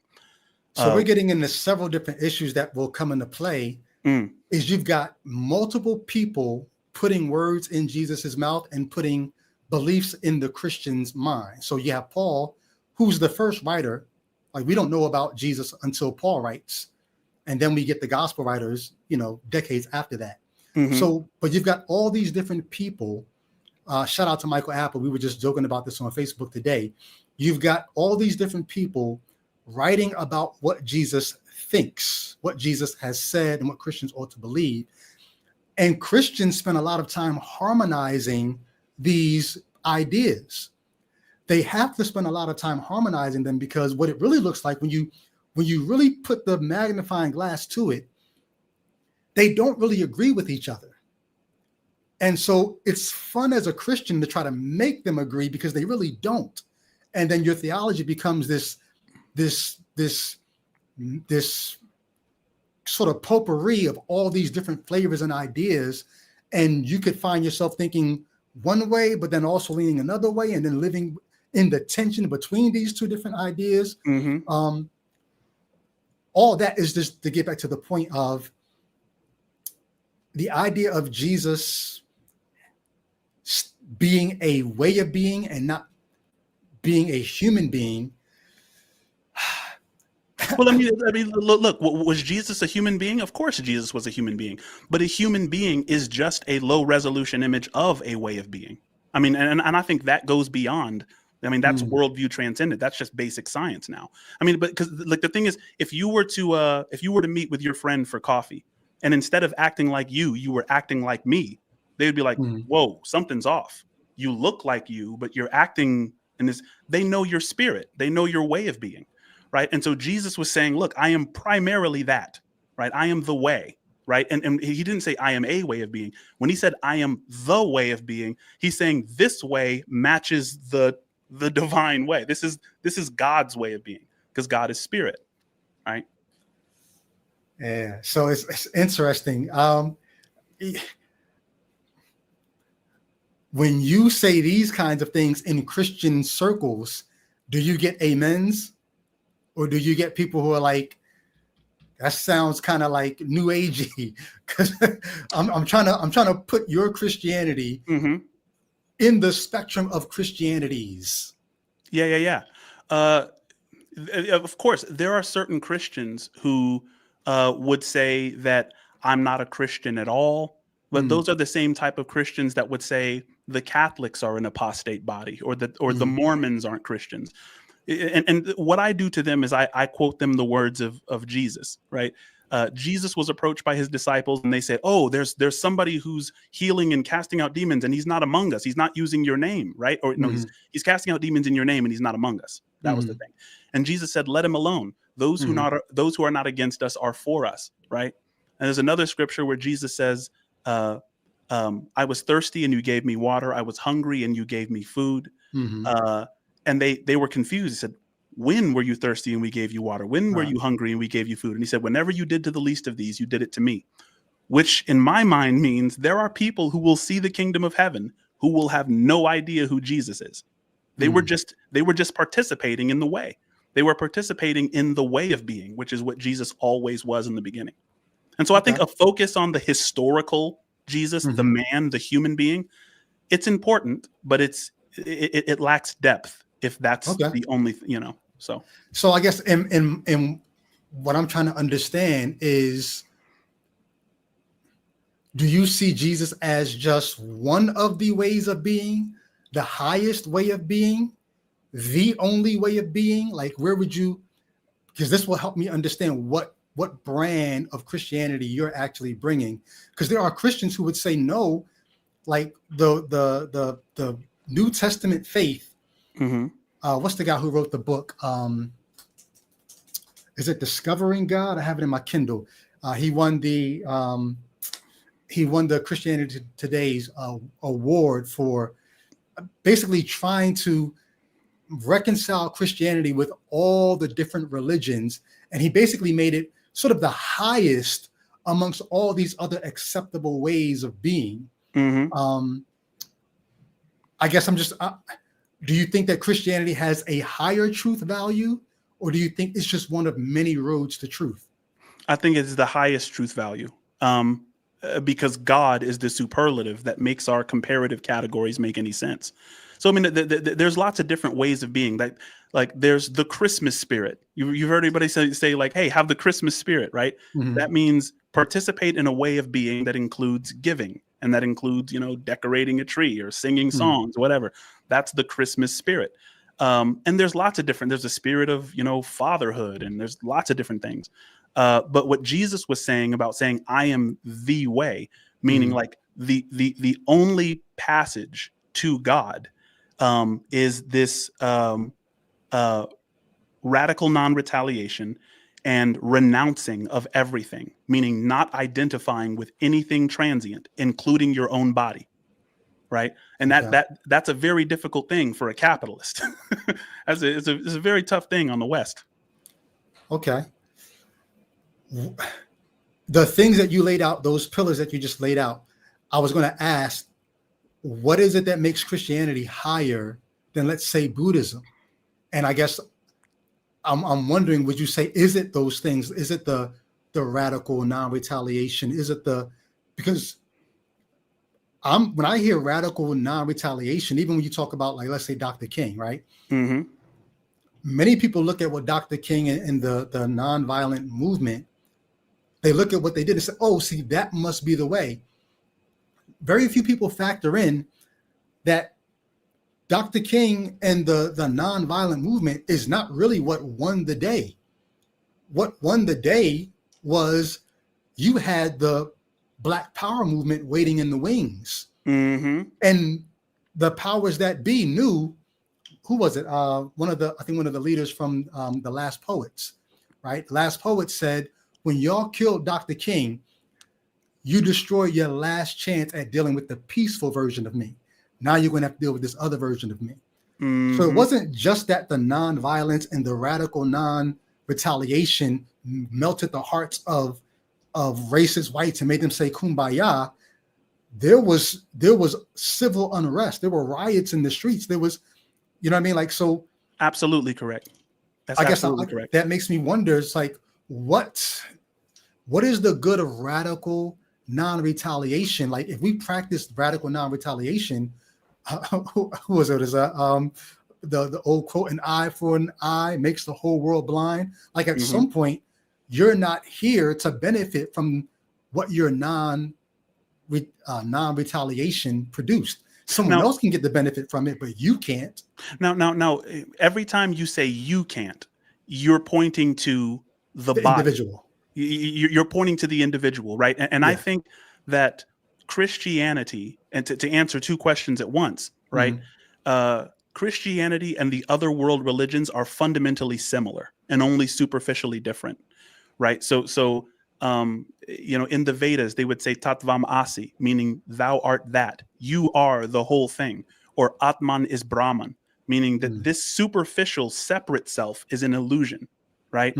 So we're getting into several different issues that will come into play. Is you've got multiple people putting words in Jesus's mouth and putting beliefs in the Christian's mind. So you have Paul, who's the first writer. Like, we don't know about Jesus until Paul writes, and then we get the gospel writers, decades after that. Mm-hmm. So, but you've got all these different people. Shout out to Michael Apple. We were just joking about this on Facebook today. You've got all these different people writing about what Jesus thinks, what Jesus has said, and what Christians ought to believe. And Christians spend a lot of time harmonizing these ideas. They have to spend a lot of time harmonizing them, because what it really looks like when you really put the magnifying glass to it, they don't really agree with each other. And so it's fun as a Christian to try to make them agree, because they really don't. And then your theology becomes this sort of potpourri of all these different flavors and ideas. And you could find yourself thinking one way, but then also leaning another way, and then living in the tension between these two different ideas. Mm-hmm. All that is just to get back to the point of the idea of Jesus being a way of being and not being a human being. Well, I mean, look, was Jesus a human being? Of course Jesus was a human being, but a human being is just a low resolution image of a way of being. I mean, and I think that goes beyond. I mean, that's worldview transcendent. That's just basic science now. I mean, but because like the thing is, if you were to meet with your friend for coffee, and instead of acting like you were acting like me, they would be like, whoa, something's off. You look like you, but you're acting in this. They know your spirit. They know your way of being. Right. And so Jesus was saying, look, I am primarily that. Right. I am the way. Right. And he didn't say I am a way of being. When he said I am the way of being, he's saying this way matches the divine way. This is God's way of being, because God is spirit. Right. Yeah. So it's interesting. when you say these kinds of things in Christian circles, do you get amens? Or do you get people who are like, that sounds kind of like new agey? Because I'm trying to put your Christianity in the spectrum of Christianities. Yeah. Of course, there are certain Christians who would say that I'm not a Christian at all. But those are the same type of Christians that would say the Catholics are an apostate body, or the Mormons aren't Christians. And what I do to them is I quote them the words of Jesus, right? Jesus was approached by his disciples and they said, oh, there's somebody who's healing and casting out demons and he's not among us. He's not using your name, right? Or no, he's casting out demons in your name and he's not among us. That was the thing. And Jesus said, let him alone. Those who are not against us are for us, right? And there's another scripture where Jesus says, I was thirsty and you gave me water. I was hungry and you gave me food. And they were confused. He said, when were you thirsty and we gave you water? When were you hungry and we gave you food? And he said, whenever you did to the least of these, you did it to me. Which in my mind means there are people who will see the kingdom of heaven who will have no idea who Jesus is. They were just participating in the way. They were participating in the way of being, which is what Jesus always was in the beginning. And so I think a focus on the historical Jesus, the man, the human being, it's important, but it lacks depth if that's the only, so. So I guess in what I'm trying to understand is, do you see Jesus as just one of the ways of being, the highest way of being, the only way of being? Like, where would you, because this will help me understand what brand of Christianity you're actually bringing. Because there are Christians who would say no, like the New Testament faith. What's the guy who wrote the book? Is it Discovering God? I have it in my Kindle. He won the Christianity Today's award for basically trying to reconcile Christianity with all the different religions, and he basically made it sort of the highest amongst all these other acceptable ways of being. I guess I'm just, do you think that Christianity has a higher truth value, or do you think it's just one of many roads to truth? I think it's the highest truth value, because God is the superlative that makes our comparative categories make any sense. So, I mean, there's lots of different ways of being. Like there's the Christmas spirit. You've heard anybody say like, hey, have the Christmas spirit, right? That means participate in a way of being that includes giving, and that includes, decorating a tree or singing songs, whatever. That's the Christmas spirit. And there's lots of different, there's a spirit of, fatherhood, and there's lots of different things. But what Jesus was saying about saying, I am the way, meaning like the only passage to God, is this radical non-retaliation and renouncing of everything, meaning not identifying with anything transient, including your own body, right? And that's a very difficult thing for a capitalist. It's a very tough thing on the West. Okay. The things that you laid out, those pillars that you just laid out, I was going to ask, what is it that makes Christianity higher than, let's say, Buddhism? And I guess I'm wondering, would you say, is it those things? Is it the radical non-retaliation? Is it because when I hear radical non-retaliation, even when you talk about, like, let's say Dr. King, right? Many people look at what Dr. King and the nonviolent movement, they look at what they did and say, oh, see, that must be the way. Very few people factor in that Dr. King and the nonviolent movement is not really what won the day. What won the day was you had the Black Power movement waiting in the wings. And the powers that be knew, who was it? One of the leaders from the Last Poets, right? The Last Poets said, when y'all killed Dr. King, you destroyed your last chance at dealing with the peaceful version of me. Now you're going to have to deal with this other version of me. So it wasn't just that the non-violence and the radical non-retaliation melted the hearts of racist whites and made them say kumbaya. there was civil unrest. There were riots in the streets. There was, you know what I mean? Like, so Absolutely correct. That's I guess absolutely correct. that makes me wonder. It's like, what is the good of radical non-retaliation? Like, if we practice radical non-retaliation, who was it? Is the old quote, "An eye for an eye makes the whole world blind." Like, at some point, you're not here to benefit from what your non-retaliation produced. Someone else can get the benefit from it, but you can't. Now, every time you say you can't, you're pointing to the body. Individual. You're pointing to the individual, right? And I think that Christianity, and to answer two questions at once, right? Christianity and the other world religions are fundamentally similar and only superficially different, right? So you know, in the Vedas, they would say Tattvam Asi, meaning thou art that, you are the whole thing, or Atman is Brahman, meaning that this superficial separate self is an illusion, right?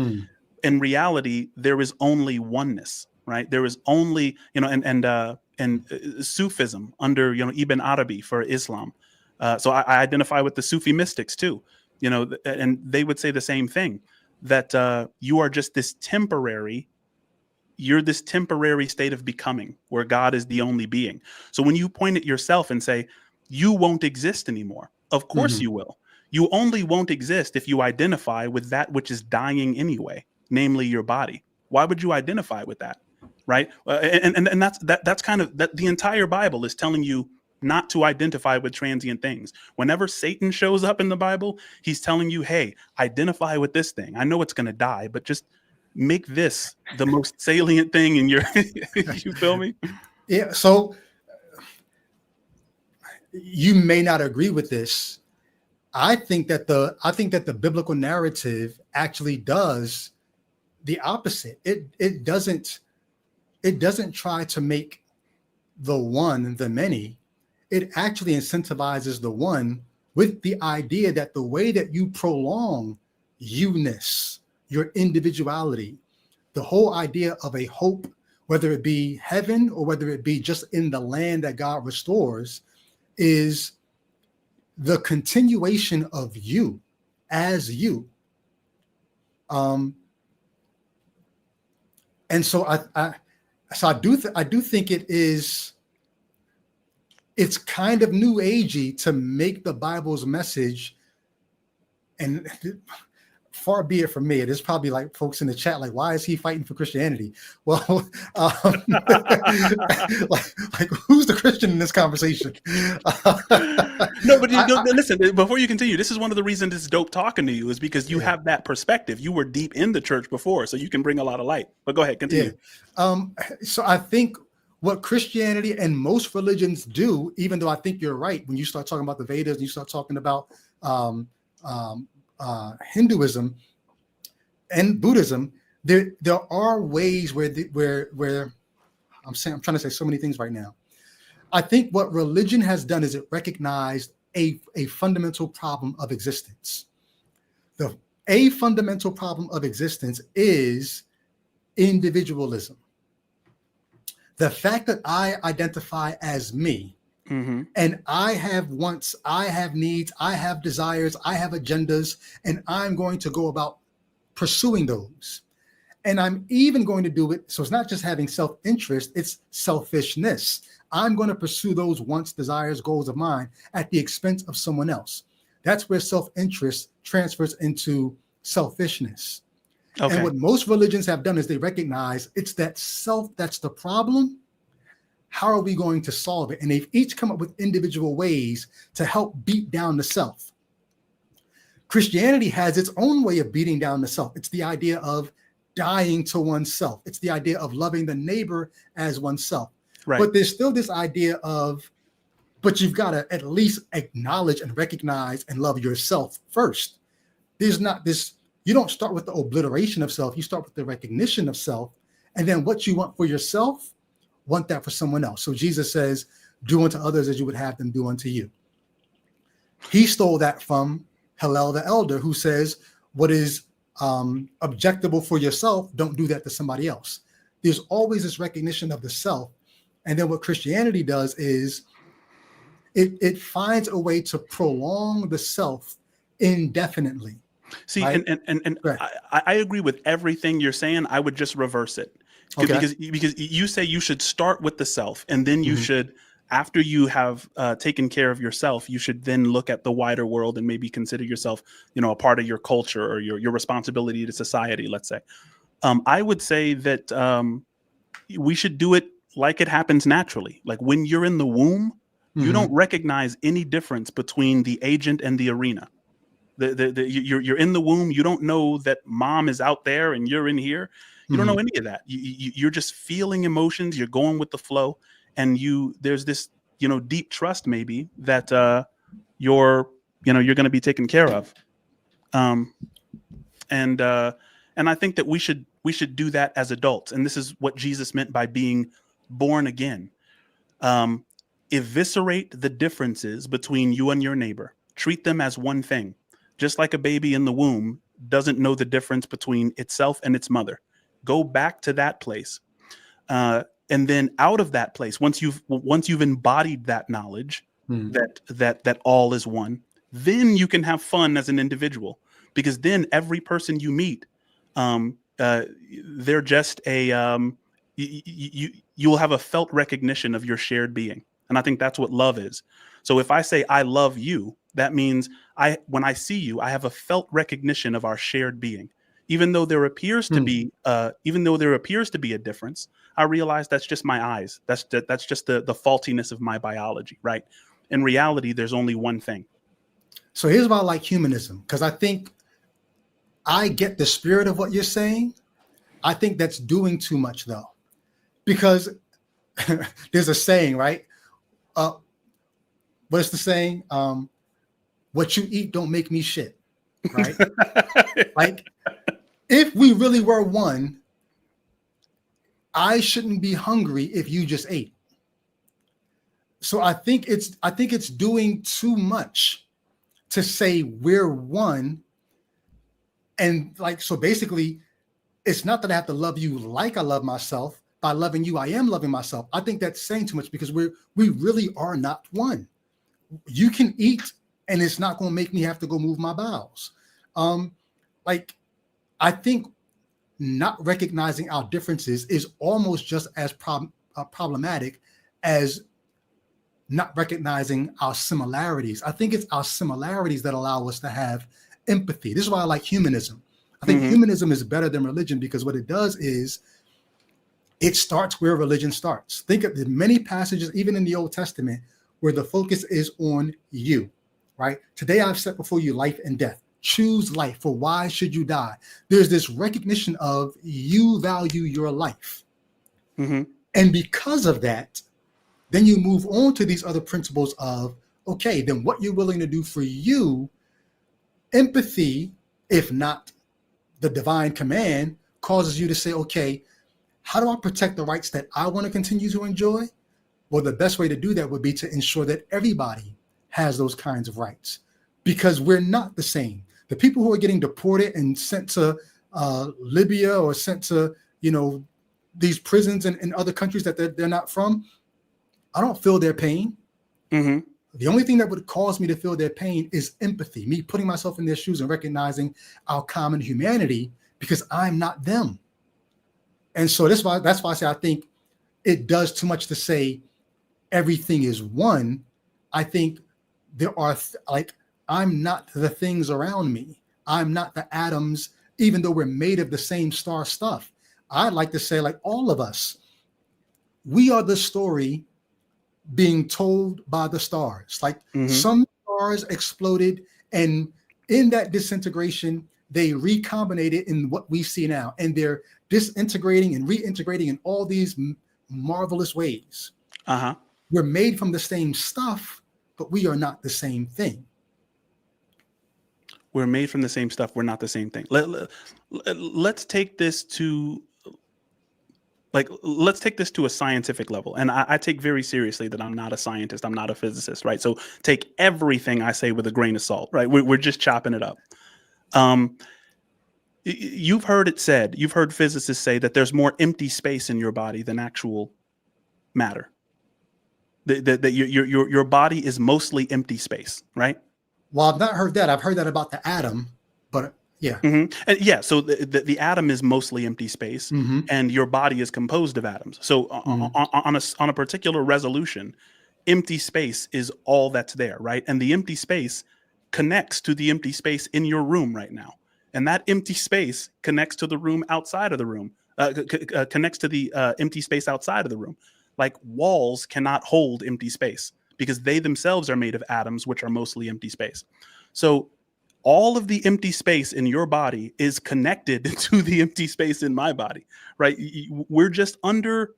In reality, there is only oneness, right? There is only, you know, and Sufism under, you know, Ibn Arabi for Islam. So I identify with the Sufi mystics too, you know, and they would say the same thing, that you are just this temporary, you're this temporary state of becoming where God is the only being. So when you point at yourself and say, you won't exist anymore, of course you will. You only won't exist if you identify with that which is dying anyway, namely your body. Why would you identify with that? Right. And that's kind of that. The entire Bible is telling you not to identify with transient things. Whenever Satan shows up in the Bible, he's telling you, hey, identify with this thing. I know it's going to die, but just make this the most salient thing in your, you feel me? Yeah. So you may not agree with this. I think that the biblical narrative actually does the opposite. It doesn't try to make the one the many. It actually incentivizes the one with the idea that the way that you prolong you-ness, your individuality, the whole idea of a hope, whether it be heaven or whether it be just in the land that God restores, is the continuation of you as you. And so I do think it's kind of new agey to make the Bible's message, and far be it from me. It is probably like folks in the chat, like, why is he fighting for Christianity? Well, like who's the Christian in this conversation? No, but listen, before you continue, this is one of the reasons it's dope talking to you, is because you have that perspective. You were deep in the church before, so you can bring a lot of light. But go ahead, continue. So I think what Christianity and most religions do, even though I think you're right, when you start talking about the Vedas and you start talking about Hinduism and Buddhism, there are ways where I'm trying to say so many things right now. I think what religion has done is it recognized a fundamental problem of existence. A fundamental problem of existence is individualism. The fact that I identify as me, and I have wants, I have needs, I have desires, I have agendas, and I'm going to go about pursuing those. And I'm even going to do it. So it's not just having self-interest, it's selfishness. I'm going to pursue those wants, desires, goals of mine at the expense of someone else. That's where self-interest transfers into selfishness. Okay. And what most religions have done is they recognize it's that self that's the problem. How are we going to solve it? And they've each come up with individual ways to help beat down the self. Christianity has its own way of beating down the self. It's the idea of dying to oneself. It's the idea of loving the neighbor as oneself. Right. But there's still this idea of, but you've got to at least acknowledge and recognize and love yourself first. There's not this, you don't start with the obliteration of self. You start with the recognition of self. And then what you want for yourself, want that for someone else. So Jesus says, do unto others as you would have them do unto you. He stole that from Hillel the Elder, who says, what is objectable for yourself, don't do that to somebody else. There's always this recognition of the self, And then what Christianity does is it finds a way to prolong the self indefinitely. See, Right? and Right. I agree with everything you're saying. I would just reverse it. Okay. Because you say you should start with the self, and then you Mhm. should, after you have taken care of yourself, you should then look at the wider world and maybe consider yourself, a part of your culture or your responsibility to society, let's say. I would say that we should do it like it happens naturally. Like when you're in the womb, you don't recognize any difference between the agent and the arena. You're in the womb. You don't know that mom is out there and you're in here. You don't know any of that. You're just feeling emotions. You're going with the flow, and there's this deep trust maybe that you're going to be taken care of. And I think that we should do that as adults. And this is what Jesus meant by being born again. Eviscerate the differences between you and your neighbor. Treat them as one thing. Just like a baby in the womb doesn't know the difference between itself and its mother. Go back to that place. And then out of that place, once you've embodied that knowledge that all is one, then you can have fun as an individual, because then every person you meet, they're just you will have a felt recognition of your shared being. And I think that's what love is. So if I say I love you, that means when I see you, I have a felt recognition of our shared being. Even though there appears to be a difference, I realize that's just my eyes. That's just the faultiness of my biology, right? In reality, there's only one thing. So here's why I like humanism, because I think I get the spirit of what you're saying. I think that's doing too much, though, because there's a saying, right? What is the saying? What you eat don't make me shit, right? Like, if we really were one, I shouldn't be hungry if you just ate. So I think it's doing too much to say we're one. And so basically, it's not that I have to love you like I love myself. By loving you, I am loving myself. I think that's saying too much, because we really are not one. You can eat, and it's not going to make me have to go move my bowels. I think not recognizing our differences is almost just as problematic as not recognizing our similarities. I think it's our similarities that allow us to have empathy. This is why I like humanism. I think humanism is better than religion, because what it does is it starts where religion starts. Think of the many passages, even in the Old Testament, where the focus is on you, right? Today I've set before you life and death. Choose life, for why should you die? There's this recognition of you value your life. And because of that, then you move on to these other principles of, okay, then what you're willing to do for you, empathy, if not the divine command, causes you to say, okay, how do I protect the rights that I want to continue to enjoy? Well, the best way to do that would be to ensure that everybody has those kinds of rights, because we're not the same. The people who are getting deported and sent to Libya or sent to, these prisons in other countries that they're not from, I don't feel their pain. The only thing that would cause me to feel their pain is empathy, me putting myself in their shoes and recognizing our common humanity, because I'm not them. And so that's why I say I think it does too much to say everything is one. I think there are I'm not the things around me. I'm not the atoms, even though we're made of the same star stuff. I'd like to say, like, all of us, we are the story being told by the stars. Like, some stars exploded, and in that disintegration, they recombinated in what we see now, and they're disintegrating and reintegrating in all these marvelous ways. We're made from the same stuff, but we are not the same thing. We're made from the same stuff. We're not the same thing. Let's take this to a scientific level. And I take very seriously that I'm not a scientist. I'm not a physicist, right? So take everything I say with a grain of salt, right? We're just chopping it up. You've heard physicists say that there's more empty space in your body than actual matter. That your body is mostly empty space, right? Well, I've not heard that. I've heard that about the atom, but yeah. And yeah, so the atom is mostly empty space, and your body is composed of atoms. So on a particular resolution, empty space is all that's there, right? And the empty space connects to the empty space in your room right now, and that empty space connects to the room outside of the room, connects to the empty space outside of the room. Like walls cannot hold empty space because they themselves are made of atoms, which are mostly empty space. So all of the empty space in your body is connected to the empty space in my body, right? We're just under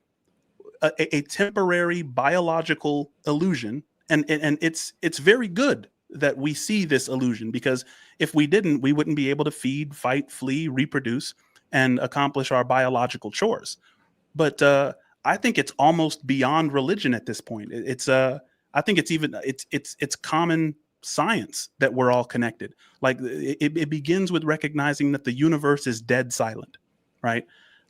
a temporary biological illusion, and it's very good that we see this illusion, because if we didn't, we wouldn't be able to feed, fight, flee, reproduce, and accomplish our biological chores. But I think it's almost beyond religion at this point. I think it's even it's common science that we're all connected. Like it begins with recognizing that the universe is dead silent, right?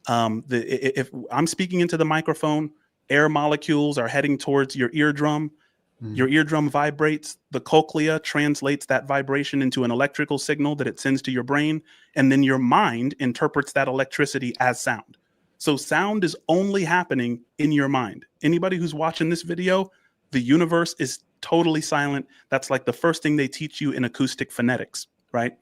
If I'm speaking into the microphone, air molecules are heading towards your eardrum. Your eardrum vibrates. The cochlea translates that vibration into an electrical signal that it sends to your brain, and then your mind interprets that electricity as sound. So sound is only happening in your mind. Anybody who's watching this video, the universe is totally silent. That's like the first thing they teach you in acoustic phonetics, right?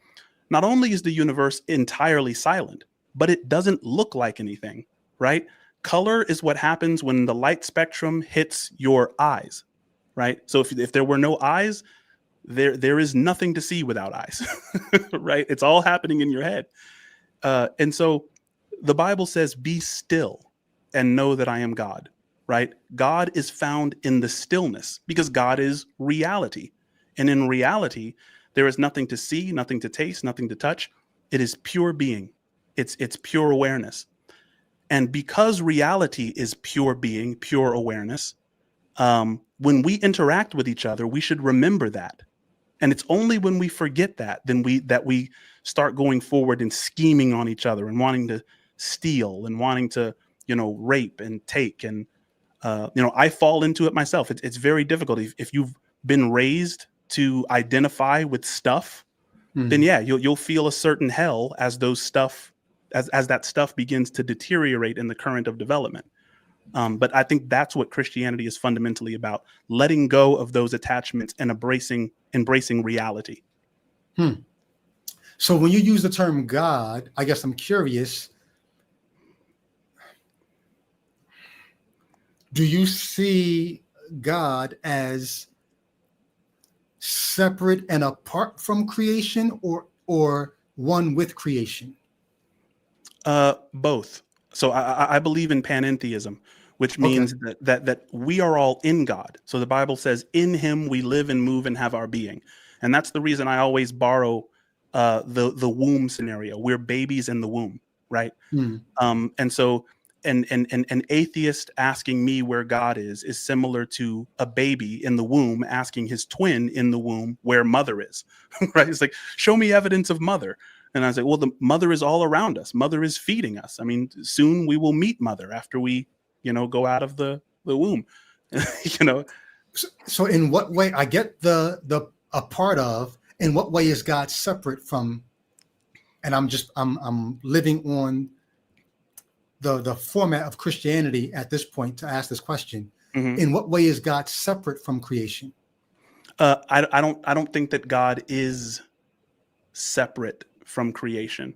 Not only is the universe entirely silent, but it doesn't look like anything, right? Color is what happens when the light spectrum hits your eyes, right? So if there were no eyes, there is nothing to see without eyes, right? It's all happening in your head. And so the Bible says, be still and know that I am God, right? God is found in the stillness because God is reality. And in reality, there is nothing to see, nothing to taste, nothing to touch. It is pure being. It's pure awareness. And because reality is pure being, pure awareness, when we interact with each other, we should remember that. And it's only when we forget that that we start going forward and scheming on each other and wanting to steal and wanting to, rape and take. And, I fall into it myself. It's very difficult. If you've been raised to identify with stuff, then yeah, you'll feel a certain hell as that stuff begins to deteriorate in the current of development. But I think that's what Christianity is fundamentally about: letting go of those attachments and embracing reality. So when you use the term God, I guess I'm curious, do you see God as separate and apart from creation, or one with creation? Both. So I believe in panentheism, which means that we are all in God. So the Bible says, in him we live and move and have our being. And that's the reason I always borrow the womb scenario. We're babies in the womb, right? And so an atheist asking me where God is similar to a baby in the womb asking his twin in the womb where mother is, right? It's like, show me evidence of mother. And I was like, well, the mother is all around us. Mother is feeding us. I mean, soon we will meet mother after we, go out of the womb, So in what way, I get the a part of, in what way is God separate from, and I'm living on the format of Christianity at this point to ask this question. In what way is God separate from creation? I don't think that God is separate from creation.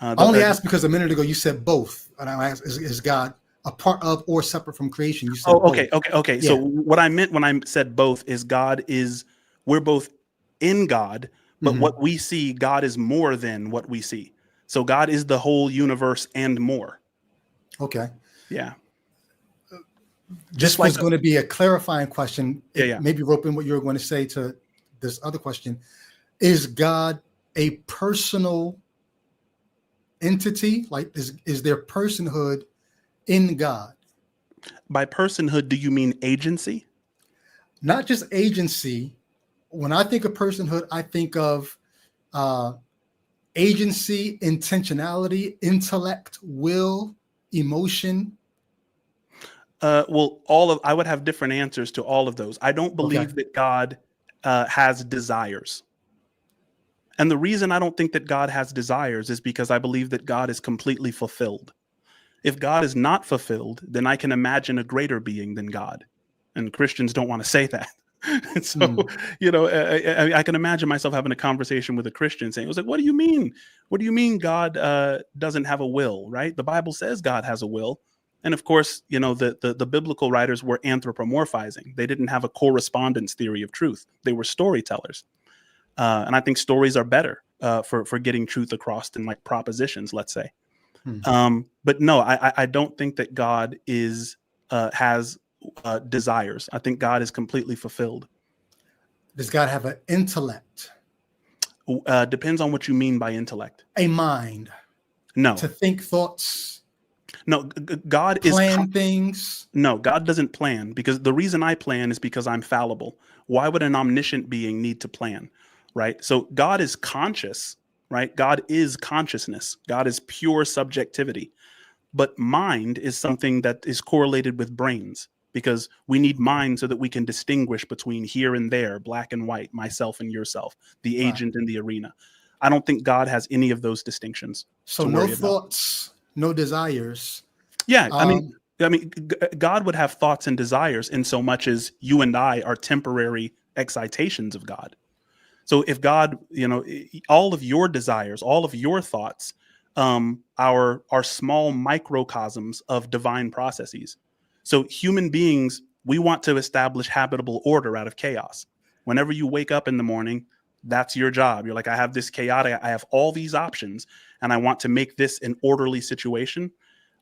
I only asked because a minute ago you said both, and I asked, is God a part of or separate from creation? You said okay. Yeah. So what I meant when I said both is we're both in God, but what we see, God is more than what we see. So God is the whole universe and more. Okay. Yeah. This was going to be a clarifying question. Yeah. Maybe rope in what you were going to say to this other question. Is God a personal entity? Like, is there personhood in God? By personhood, do you mean agency? Not just agency. When I think of personhood, I think of agency, intentionality, intellect, will, emotion. Well, I would have different answers to all of those. I don't Okay. believe that God has desires. And the reason I don't think that God has desires is because I believe that God is completely fulfilled. If God is not fulfilled, then I can imagine a greater being than God. And Christians don't want to say that. So, Mm. I can imagine myself having a conversation with a Christian saying, "I was like, what do you mean? What do you mean God doesn't have a will, right? The Bible says God has a will." And of course, the biblical writers were anthropomorphizing. They didn't have a correspondence theory of truth. They were storytellers. And I think stories are better for getting truth across than like propositions, let's say. But no, I don't think that God has desires. I think God is completely fulfilled. Does God have an intellect? Depends on what you mean by intellect. A mind No, to think thoughts, no, God plan things? No, God doesn't plan, because the reason I plan is because I'm fallible. Why would an omniscient being need to plan, right? So God is conscious, right? God is consciousness. God is pure subjectivity. But mind is something that is correlated with brains, because we need mind so that we can distinguish between here and there, black and white, myself and yourself, the Right. agent in the arena. I don't think God has any of those distinctions So to no worry about. thoughts, no desires. Yeah, Um, God would have thoughts and desires in so much as you and I are temporary excitations of God. So if God, all of your desires, all of your thoughts, are small microcosms of divine processes. So human beings, we want to establish habitable order out of chaos. Whenever you wake up in the morning, that's your job. You're like, I have this chaotic, I have all these options, and I want to make this an orderly situation.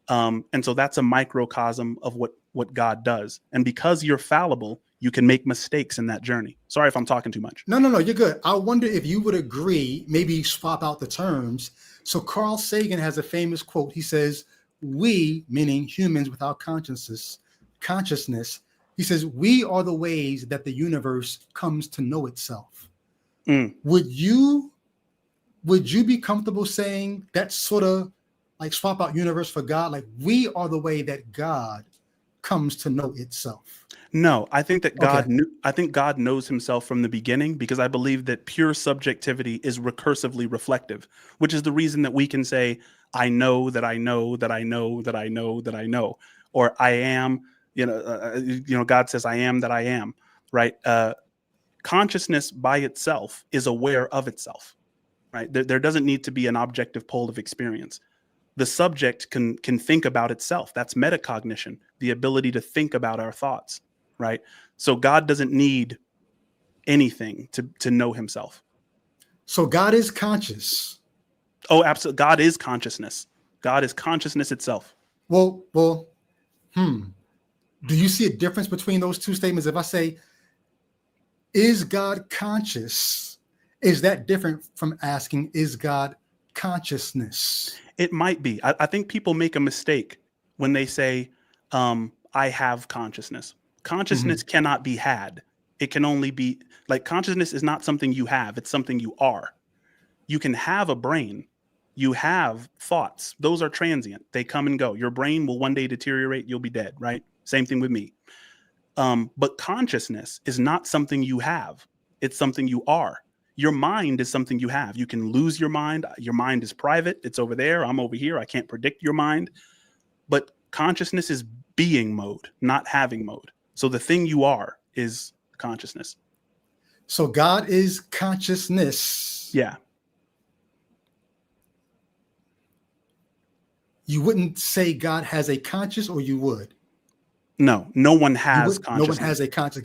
And so that's a microcosm of what God does. And because you're fallible, you can make mistakes in that journey. Sorry if I'm talking too much. no, you're good. I wonder if you would agree, maybe swap out the terms. So Carl Sagan has a famous quote. He says, we, meaning humans without consciousness, he says, we are the ways that the universe comes to know itself. Mm. Would you be comfortable saying that sort of like swap out universe for God? Like we are the way that God comes to know itself. No, I think that Okay. I think God knows himself from the beginning, because I believe that pure subjectivity is recursively reflective, which is the reason that we can say, I know that I know that I know that I know that I know, or I am, God says, I am that I am, right? Consciousness by itself is aware of itself, right? There doesn't need to be an objective pole of experience. The subject can think about itself. That's metacognition, the ability to think about our thoughts, right? So God doesn't need anything to know himself. So God is conscious. Oh, absolutely. God is consciousness. God is consciousness itself. Well, do you see a difference between those two statements? If I say, is God conscious? Is that different from asking, is God consciousness? It might be. I think people make a mistake when they say, I have consciousness. Consciousness cannot be had. It can only be, like, consciousness is not something you have. It's something you are. You can have a brain. You have thoughts. Those are transient. They come and go. Your brain will one day deteriorate. You'll be dead, right? Same thing with me. But consciousness is not something you have. It's something you are. Your mind is something you have. You can lose your mind. Your mind is private. It's over there. I'm over here. I can't predict your mind. But consciousness is being mode, not having mode. So the thing you are is consciousness. So God is consciousness. Yeah. You wouldn't say God has a conscious, or you would? No one has consciousness. No one has a conscious.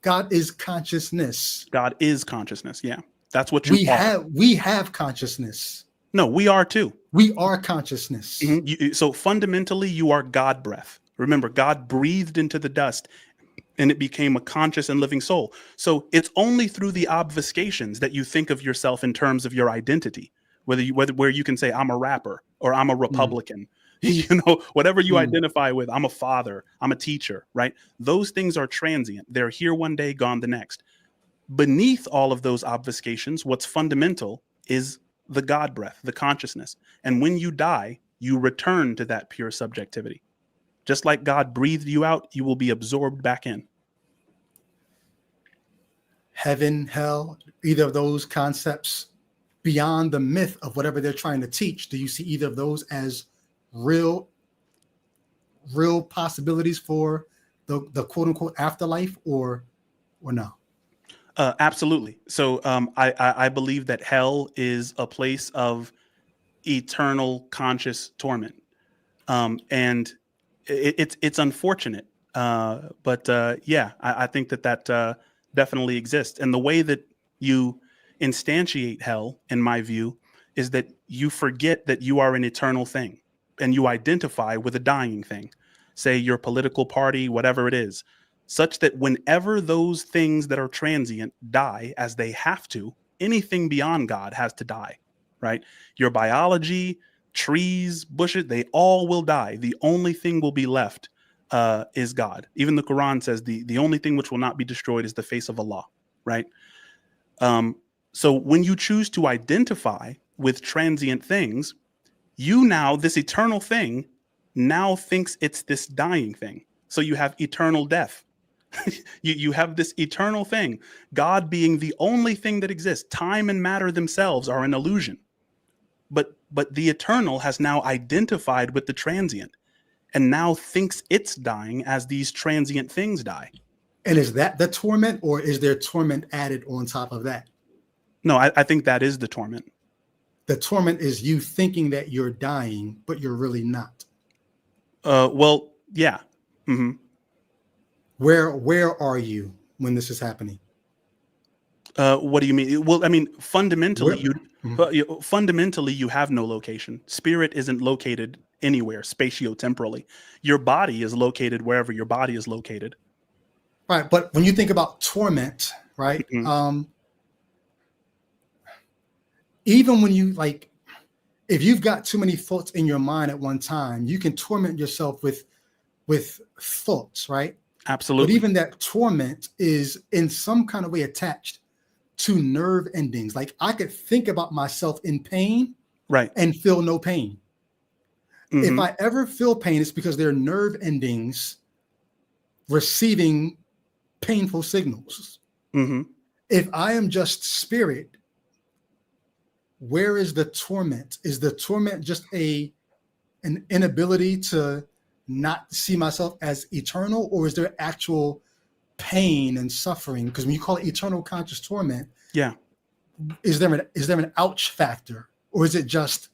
God is consciousness. God is consciousness. Yeah. That's what you are. We have consciousness. No, we are too. We are consciousness. So fundamentally, you are God breath. Remember, God breathed into the dust and it became a conscious and living soul. So it's only through the obfuscations that you think of yourself in terms of your identity, where you can say, I'm a rapper, or I'm a Republican, whatever you identify with. I'm a father, I'm a teacher, right? Those things are transient. They're here one day, gone the next. Beneath all of those obfuscations, what's fundamental is the God breath, the consciousness. And when you die, you return to that pure subjectivity. Just like God breathed you out, you will be absorbed back in. Heaven, hell, either of those concepts beyond the myth of whatever they're trying to teach, do you see either of those as real possibilities for the quote unquote afterlife, or no? Absolutely. So I believe that hell is a place of eternal conscious torment. And it's unfortunate. But yeah, I think that definitely exists. And the way that you instantiate hell, in my view, is that you forget that you are an eternal thing and you identify with a dying thing, say your political party, whatever it is, such that whenever those things that are transient die, as they have to, anything beyond God has to die, right? Your biology, trees, bushes, they all will die. The only thing will be left is God. Even the Quran says the only thing which will not be destroyed is the face of Allah, right? So when you choose to identify with transient things, this eternal thing now thinks it's this dying thing. So you have eternal death. You have this eternal thing, God being the only thing that exists. Time and matter themselves are an illusion. But the eternal has now identified with the transient and now thinks it's dying as these transient things die. And is that the torment, or is there torment added on top of that? No, I think that is the torment. The torment is you thinking that you're dying, but you're really not. Well, yeah. Mm-hmm. Where are you when this is happening? What do you mean? Well, I mean, fundamentally, Mm-hmm. fundamentally, you have no location. Spirit isn't located anywhere spatio-temporally. Your body is located wherever your body is located. Right, but when you think about torment, right? Mm-hmm. Even when you if you've got too many thoughts in your mind at one time, you can torment yourself with thoughts, right? Absolutely. But even that torment is in some kind of way attached to nerve endings. Like I could think about myself in pain, right, and feel no pain. Mm-hmm. If I ever feel pain, it's because there are nerve endings receiving painful signals. Mm-hmm. If I am just spirit, where is the torment? Is the torment just an inability to not see myself as eternal, or is there actual pain and suffering? Because when you call it eternal conscious torment, yeah, is there an ouch factor, or is it just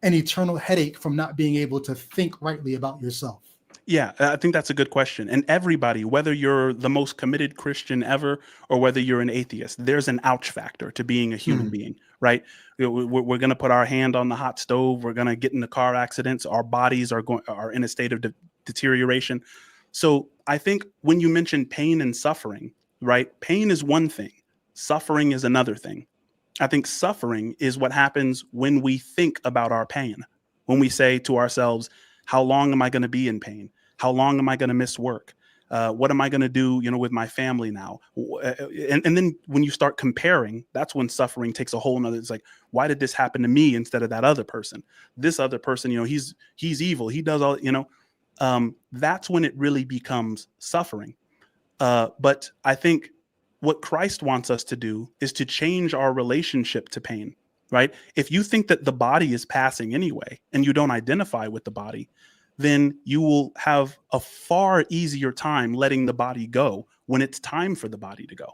an eternal headache from not being able to think rightly about yourself? Yeah, I think that's a good question. And everybody, whether you're the most committed Christian ever or whether you're an atheist, there's an ouch factor to being a human being, right? We're going to put our hand on the hot stove. We're going to get into car accidents. Our bodies are in a state of deterioration. So I think when you mention pain and suffering, right? Pain is one thing. Suffering is another thing. I think suffering is what happens when we think about our pain, when we say to ourselves, how long am I going to be in pain? How long am I going to miss work? What am I going to do, with my family now? And then when you start comparing, that's when suffering takes a whole nother. It's like, why did this happen to me instead of that other person? This other person, he's evil. He does all, that's when it really becomes suffering. But I think what Christ wants us to do is to change our relationship to pain. Right? If you think that the body is passing anyway, and you don't identify with the body, then you will have a far easier time letting the body go when it's time for the body to go.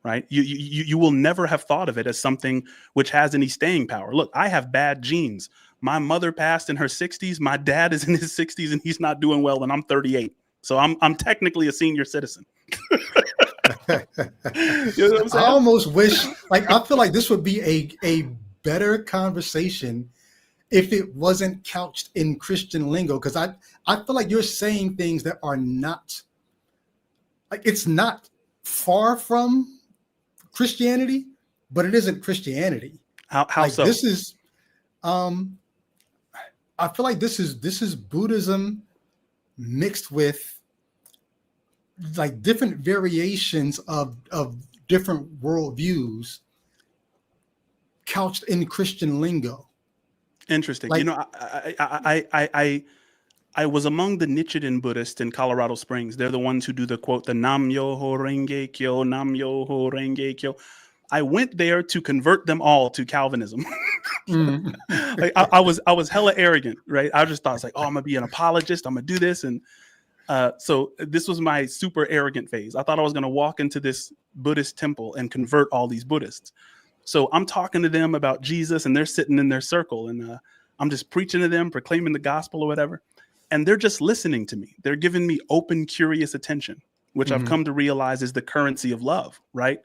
Right? You will never have thought of it as something which has any staying power. Look, I have bad genes. My mother passed in her 60s. My dad is in his 60s, and he's not doing well, and I'm 38. So I'm technically a senior citizen. You know what I'm saying? I almost wish, I feel like this would be a better conversation if it wasn't couched in Christian lingo, because I feel like you're saying things that are not, it's not far from Christianity, but it isn't Christianity. How so? This is, I feel like this is Buddhism mixed with different variations of different worldviews couched in Christian lingo. Interesting. I was among the Nichiren Buddhists in Colorado Springs. They're the ones who do the quote, the Nam Myoho Renge Kyo, Nam Myoho Renge Kyo. I went there to convert them all to Calvinism. Mm. Like I was hella arrogant, right? I just thought, I was like, oh, I'm gonna be an apologist. I'm gonna do this, and so this was my super arrogant phase. I thought I was gonna walk into this Buddhist temple and convert all these Buddhists. So I'm talking to them about Jesus, and they're sitting in their circle, and I'm just preaching to them, proclaiming the gospel or whatever. And they're just listening to me. They're giving me open, curious attention, which I've come to realize is the currency of love, right?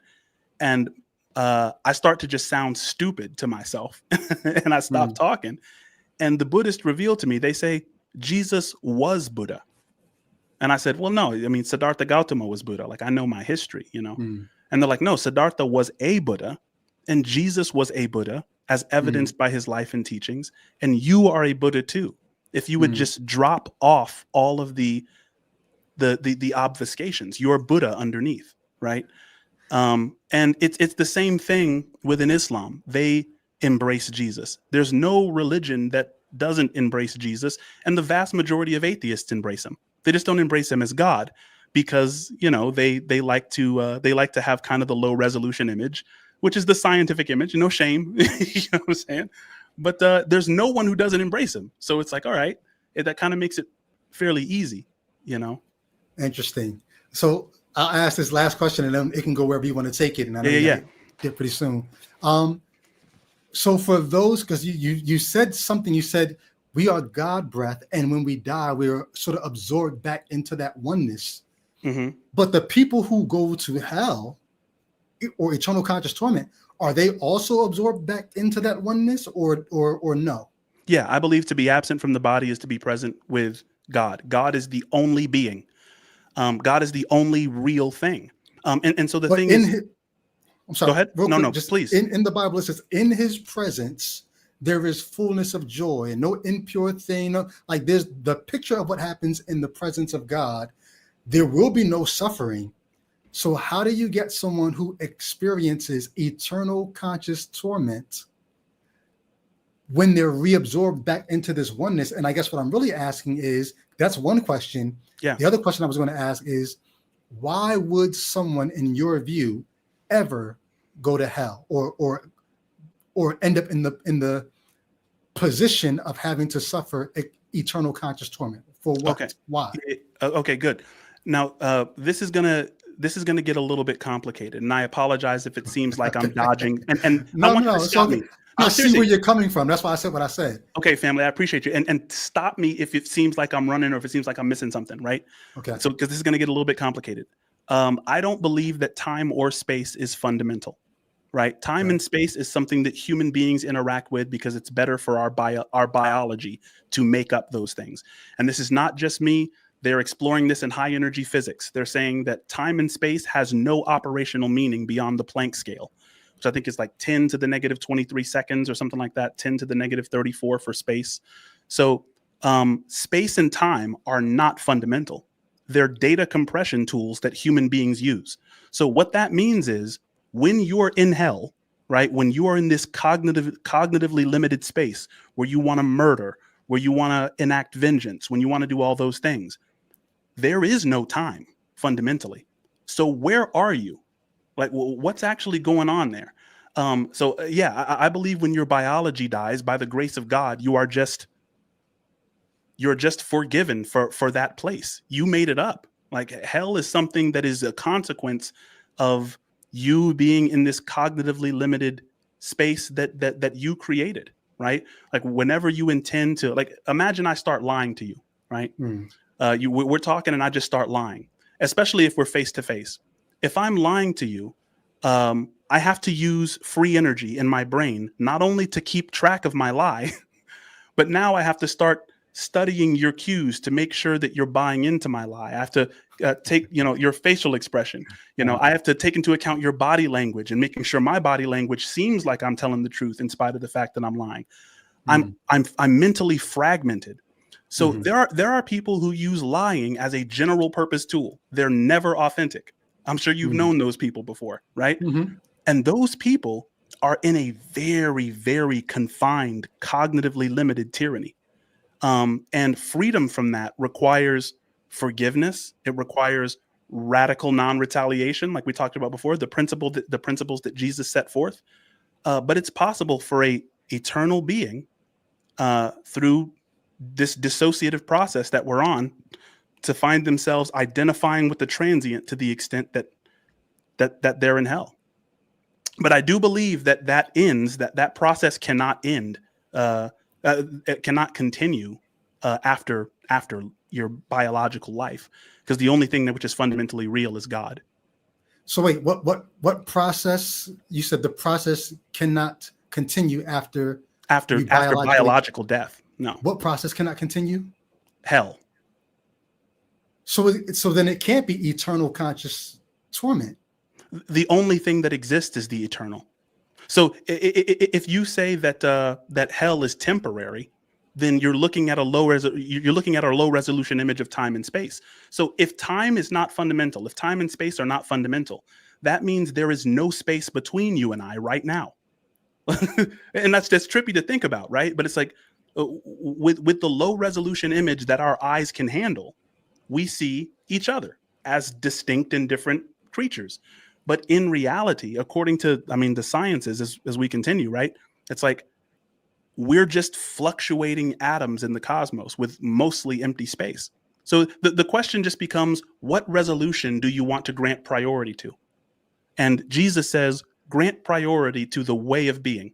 And I start to just sound stupid to myself, and I stop talking. And the Buddhists reveal to me, they say, Jesus was Buddha. And I said, well, no, I mean, Siddhartha Gautama was Buddha. Like, I know my history, you know? And they're like, no, Siddhartha was a Buddha, and Jesus was a Buddha, as evidenced by his life and teachings. And you are a Buddha too. If you would just drop off all of the obfuscations, you're Buddha underneath, right? And it's the same thing within Islam. They embrace Jesus. There's no religion that doesn't embrace Jesus, and the vast majority of atheists embrace him. They just don't embrace him as God, because you know they like to have kind of the low resolution image, which is the scientific image. No shame, you know what I'm saying? But there's no one who doesn't embrace him. So it's like, all right, that kind of makes it fairly easy, you know? Interesting. So I'll ask this last question, and then it can go wherever you want to take it. And I know you get pretty soon. So for those, because you said something, you said we are God breath, and when we die, we're sort of absorbed back into that oneness. But the people who go to hell or eternal conscious torment, are they also absorbed back into that oneness, or no? Yeah, I believe to be absent from the body is to be present with God. God is the only being. God is the only real thing. And so the thing is, I'm sorry. Go ahead. No, please. In the Bible, it says, in his presence, there is fullness of joy, and no impure thing. Like, there's the picture of what happens in the presence of God. There will be no suffering. So how do you get someone who experiences eternal conscious torment when they're reabsorbed back into this oneness? And I guess what I'm really asking is, that's one question. Yeah. The other question I was going to ask is, why would someone, in your view, ever go to hell or end up in the position of having to suffer eternal conscious torment? For what? Okay. Why? Okay, good. Now, this is gonna get a little bit complicated, and I apologize if it seems like I'm dodging. And no, I want you to stop me. No, I see where you're coming from. That's why I said what I said. Okay, family, I appreciate you. And stop me if it seems like I'm running or if it seems like I'm missing something, right? Okay. So, because this is going to get a little bit complicated. I don't believe that time or space is fundamental, right? Time and space is something that human beings interact with because it's better for our biology to make up those things. And this is not just me. They're exploring this in high energy physics. They're saying that time and space has no operational meaning beyond the Planck scale, which I think is like 10 to the negative 23 seconds or something like that, 10 to the negative 34 for space. So space and time are not fundamental. They're data compression tools that human beings use. So what that means is, when you're in hell, right, when you are in this cognitively limited space where you want to murder, where you want to enact vengeance, when you want to do all those things, there is no time fundamentally. So where are you? Like, what's actually going on there? I believe when your biology dies, by the grace of God, you're just forgiven for that place. You made it up. Like, hell is something that is a consequence of you being in this cognitively limited space that you created, right? Like, whenever you intend to, like, imagine I start lying to you, right? We're talking and I just start lying, especially if we're face to face. If I'm lying to you, I have to use free energy in my brain, not only to keep track of my lie, but now I have to start studying your cues to make sure that you're buying into my lie. I have to take, your facial expression. I have to take into account your body language and making sure my body language seems like I'm telling the truth in spite of the fact that I'm lying. I'm mentally fragmented. So there are people who use lying as a general purpose tool. They're never authentic. I'm sure you've known those people before, right? And those people are in a very, very confined, cognitively limited tyranny. And freedom from that requires forgiveness. It requires radical non-retaliation, like we talked about before, the principles that Jesus set forth. But it's possible for a eternal being through this dissociative process that we're on to find themselves identifying with the transient to the extent that they're in hell. But I do believe that ends, that process cannot end. It cannot continue after your biological life, because the only thing which is fundamentally real is God. So wait, what process? You said the process cannot continue after biological death. No. What process cannot continue? Hell. So then it can't be eternal conscious torment. The only thing that exists is the eternal. So if you say that hell is temporary, then you're looking at a low resolution image of time and space. So if time is not fundamental, if time and space are not fundamental, that means there is no space between you and I right now. And that's just trippy to think about, right? But it's like with the low resolution image that our eyes can handle, we see each other as distinct and different creatures. But in reality, according to, the sciences, as we continue, right? It's like we're just fluctuating atoms in the cosmos with mostly empty space. So the question just becomes, what resolution do you want to grant priority to? And Jesus says, grant priority to the way of being,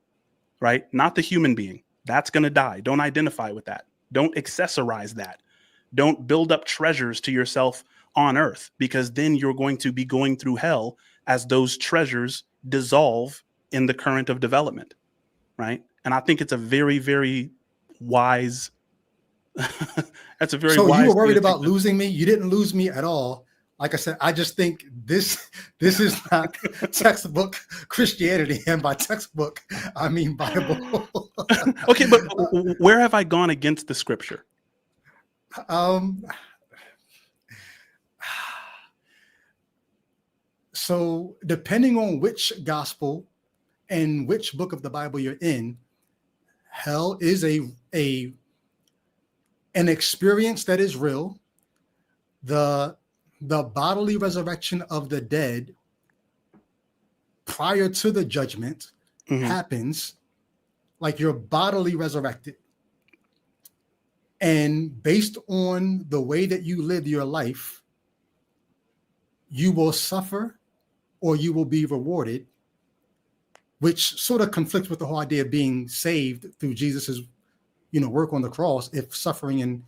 right? Not the human being. That's going to die. Don't identify with that. Don't accessorize that. Don't build up treasures to yourself on earth, because then you're going to be going through hell as those treasures dissolve in the current of development, right? And I think it's a very, very wise. That's a very. So wise you were worried about losing me. You didn't lose me at all. Like I said, I just think this is not textbook Christianity, and by textbook I mean Bible. Okay, but where have I gone against the scripture? So depending on which gospel and which book of the Bible you're in, hell is an experience that is real. The bodily resurrection of the dead prior to the judgment happens, like you're bodily resurrected. And based on the way that you live your life, you will suffer or you will be rewarded, which sort of conflicts with the whole idea of being saved through Jesus's, work on the cross, if suffering and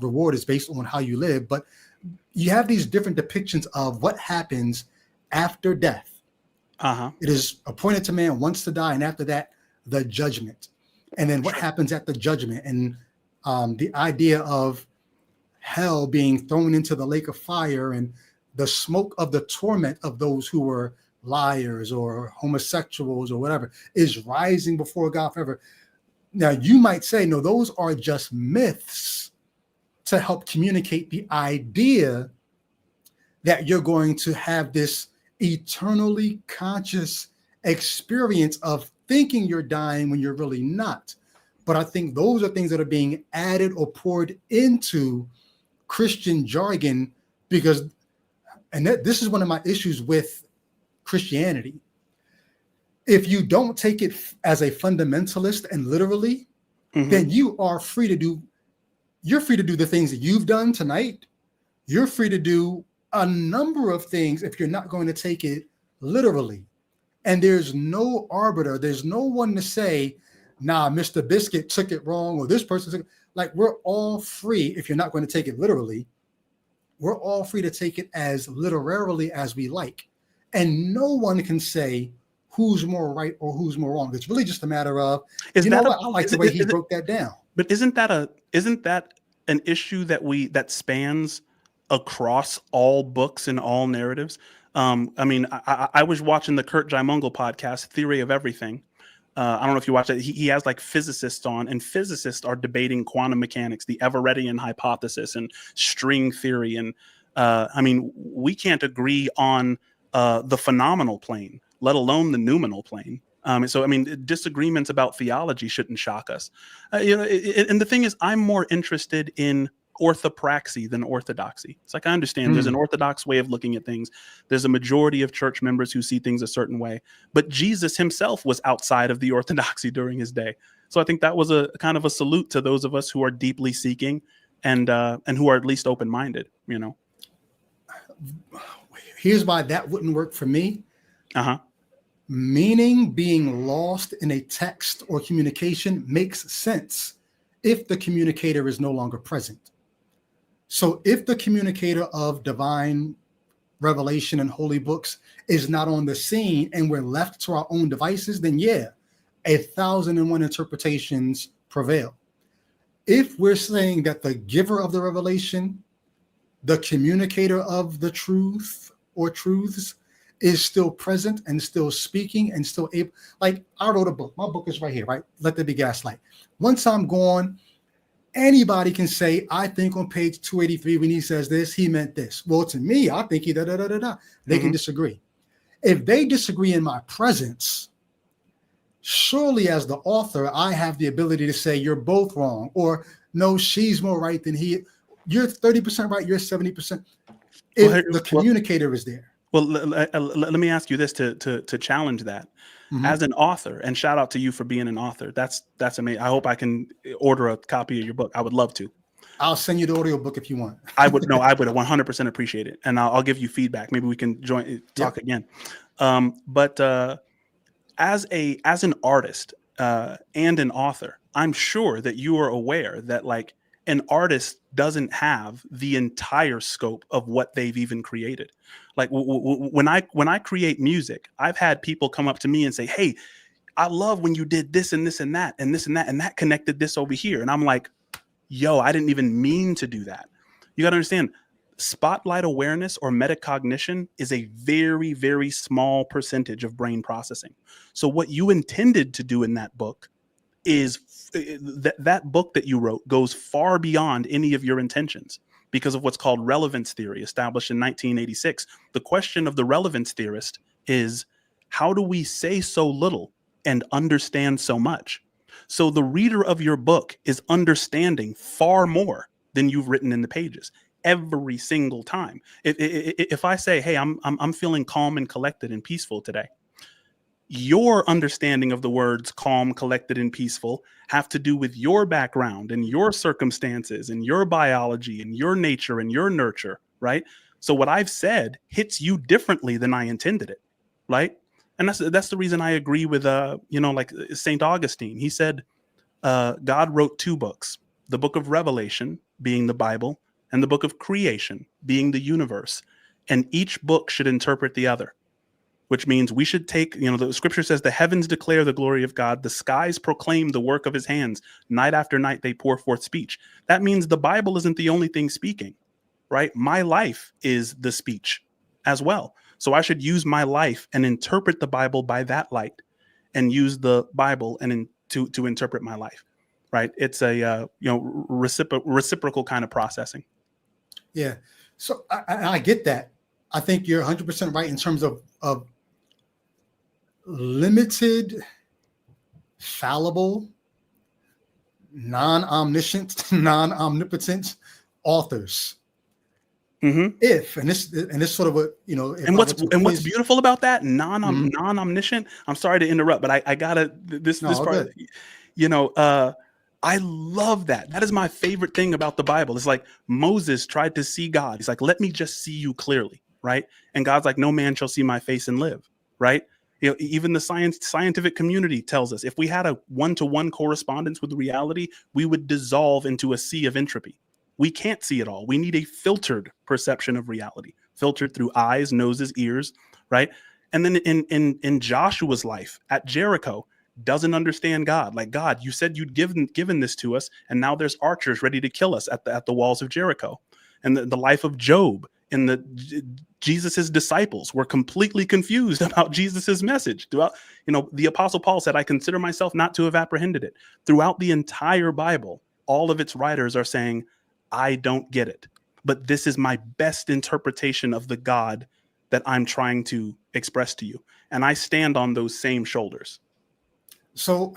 reward is based on how you live. But you have these different depictions of what happens after death. It is appointed to man once to die, and after that, the judgment. And then what happens at the judgment, and the idea of hell being thrown into the lake of fire, and the smoke of the torment of those who were liars or homosexuals or whatever is rising before God forever. Now, you might say, no, those are just myths to help communicate the idea that you're going to have this eternally conscious experience of thinking you're dying when you're really not. But I think those are things that are being added or poured into Christian jargon, because, and this is one of my issues with Christianity. If you don't take it as a fundamentalist and literally, then you're free to do the things that you've done tonight. You're free to do a number of things if you're not going to take it literally. And there's no arbiter. There's no one to say, nah, Mr. Biscuit took it wrong, or this person took it. Like, we're all free, if you're not going to take it literally, we're all free to take it as literarily as we like. And no one can say who's more right or who's more wrong. It's really just a matter of, I like the way he broke that down. But isn't that an issue that spans across all books and all narratives? I was watching the Kurt Jaimungal podcast, Theory of Everything. I don't know if you watch it. He has like physicists on, and physicists are debating quantum mechanics, the Everettian hypothesis, and string theory. And we can't agree on the phenomenal plane, let alone the noumenal plane. So, I mean, disagreements about theology shouldn't shock us. And the thing is, I'm more interested in orthopraxy than orthodoxy. It's like, I understand there's an orthodox way of looking at things. There's a majority of church members who see things a certain way. But Jesus himself was outside of the orthodoxy during his day. So I think that was a kind of a salute to those of us who are deeply seeking and who are at least open-minded, Here's why that wouldn't work for me. Uh-huh. Meaning being lost in a text or communication makes sense if the communicator is no longer present. So if the communicator of divine revelation and holy books is not on the scene and we're left to our own devices, then yeah, 1,001 interpretations prevail. If we're saying that the giver of the revelation, the communicator of the truth or truths, is still present and still speaking and still able, like I wrote a book. My book is right here, right? Let There Be Gaslight. Once I'm gone, anybody can say, I think on page 283 when he says this, he meant this. Well, to me, I think he da-da-da-da-da. They can disagree. If they disagree in my presence, surely as the author, I have the ability to say you're both wrong, or no, she's more right than he. You're 30% right, you're 70%. If the communicator is there. Well, let me ask you this to challenge that. As an author, and shout out to you for being an author. That's amazing. I hope I can order a copy of your book. I would love to. I'll send you the audio book if you want. I would 100% appreciate it, and I'll give you feedback. Maybe we can talk again. But as an artist and an author, I'm sure that you are aware that like an artist doesn't have the entire scope of what they've even created. Like when I create music, I've had people come up to me and say, hey, I love when you did this and this and that and this and that, and that connected this over here. And I'm like, yo, I didn't even mean to do that. You got to understand, spotlight awareness or metacognition is a very, very small percentage of brain processing. So what you intended to do in that book is that book that you wrote goes far beyond any of your intentions because of what's called relevance theory, established in 1986. The question of the relevance theorist is, how do we say so little and understand so much? So the reader of your book is understanding far more than you've written in the pages every single time. If I say, hey, I'm feeling calm and collected and peaceful today, your understanding of the words calm, collected, and peaceful have to do with your background and your circumstances and your biology and your nature and your nurture, right? So what I've said hits you differently than I intended it, right? And that's the reason I agree with, like St. Augustine. He said, God wrote two books, the book of Revelation being the Bible and the book of creation being the universe. And each book should interpret the other. Which means we should take, the scripture says the heavens declare the glory of God. The skies proclaim the work of his hands. Night after night, they pour forth speech. That means the Bible isn't the only thing speaking, right? My life is the speech as well. So I should use my life and interpret the Bible by that light and use the Bible and to interpret my life, right? It's a, reciprocal kind of processing. Yeah. So I get that. I think you're 100% right in terms of limited, fallible, non-omniscient, non-omnipotent authors. If and this sort of what what's beautiful about that non-omniscient. I'm sorry to interrupt, but I gotta this part. I love that. That is my favorite thing about the Bible. It's like Moses tried to see God. He's like, let me just see you clearly, right? And God's like, no man shall see my face and live, right? Even the scientific community tells us if we had a one-to-one correspondence with reality, we would dissolve into a sea of entropy. We can't see it all. We need a filtered perception of reality, filtered through eyes, noses, ears, right? And then in Joshua's life at Jericho, doesn't understand God. Like, God, you said you'd given this to us, and now there's archers ready to kill us at the walls of Jericho. And the life of Job and Jesus's disciples were completely confused about Jesus's message. Throughout, the Apostle Paul said, I consider myself not to have apprehended it. Throughout the entire Bible, all of its writers are saying, I don't get it, but this is my best interpretation of the God that I'm trying to express to you. And I stand on those same shoulders. So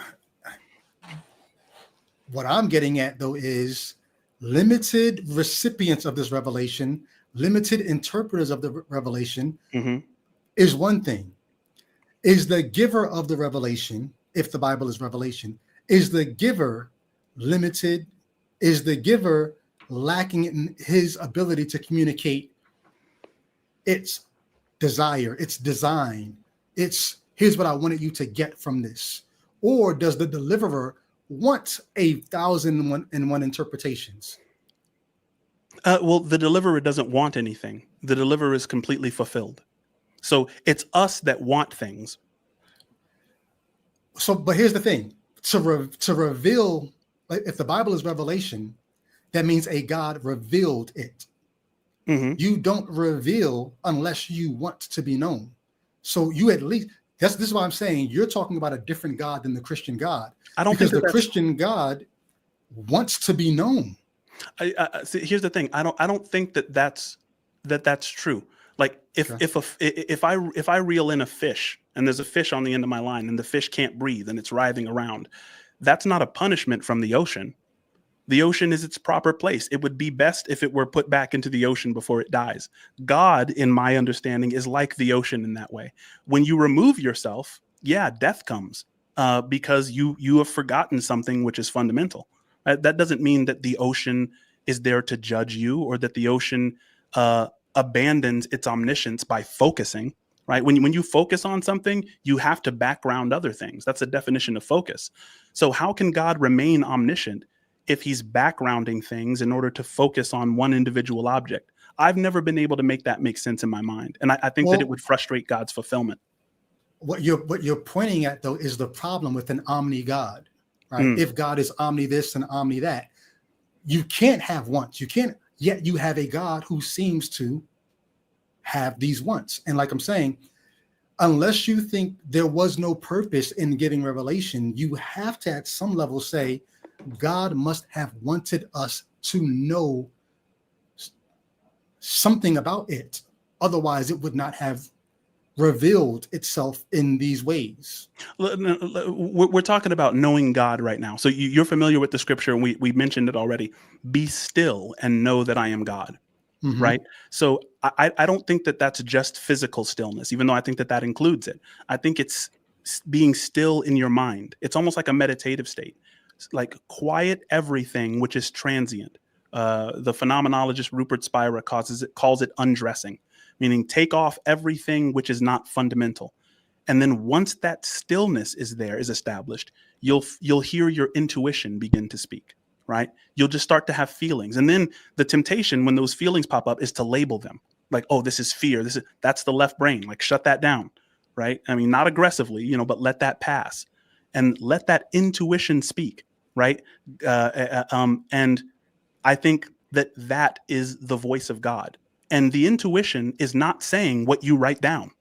what I'm getting at though is limited recipients of this revelation, limited interpreters of the revelation Mm-hmm. is one thing. Is the giver of the revelation, if the Bible is revelation, is the giver limited? Is the giver lacking in his ability to communicate its desire, its design, its here's what I wanted you to get from this? Or does the deliverer want 1,001 interpretations? Well, the deliverer doesn't want anything. The deliverer is completely fulfilled. So it's us that want things. So, but here's the thing: to reveal, like, if the Bible is revelation, that means a God revealed it. Mm-hmm. You don't reveal unless you want to be known. So you at least this is why I'm saying you're talking about a different God than the Christian God, I don't because think the Christian God wants to be known. See, here's the thing. I don't think that's true. Like Okay. if I reel in a fish and there's a fish on the end of my line and the fish can't breathe and it's writhing around, that's not a punishment from the ocean. The ocean is its proper place. It would be best if it were put back into the ocean before it dies. God, in my understanding, is like the ocean in that way. When you remove yourself, yeah, death comes because you have forgotten something which is fundamental. That doesn't mean that the ocean is there to judge you or that the ocean abandons its omniscience by focusing. Right? When you focus on something, you have to background other things. That's a definition of focus. So how can God remain omniscient if he's backgrounding things in order to focus on one individual object? I've never been able to make that make sense in my mind. And I think that it would frustrate God's fulfillment. What you're pointing at though is the problem with an omni God, right? If God is omni this and omni that, you can't have wants. You can't, yet you have a God who seems to have these wants. And like I'm saying, unless you think there was no purpose in giving revelation, you have to at some level say, God must have wanted us to know something about it. Otherwise, it would not have revealed itself in these ways. We're talking about knowing God right now. So you're familiar with the scripture, and we mentioned it already. Be still and know that I am God. Mm-hmm. Right? So I don't think that that's just physical stillness, even though I think that that includes it. I think it's being still in your mind. It's almost like a meditative state. Like quiet everything which is transient. The phenomenologist Rupert Spira calls it undressing, meaning take off everything which is not fundamental. And then once that stillness is established, you'll hear your intuition begin to speak, right? You'll just start to have feelings. And then the temptation when those feelings pop up is to label them. Like, oh, this is fear. That's the left brain. Like, shut that down, right? I mean, not aggressively, but let that pass and let that intuition speak. Right. And I think that is the voice of God. And the intuition is not saying what you write down.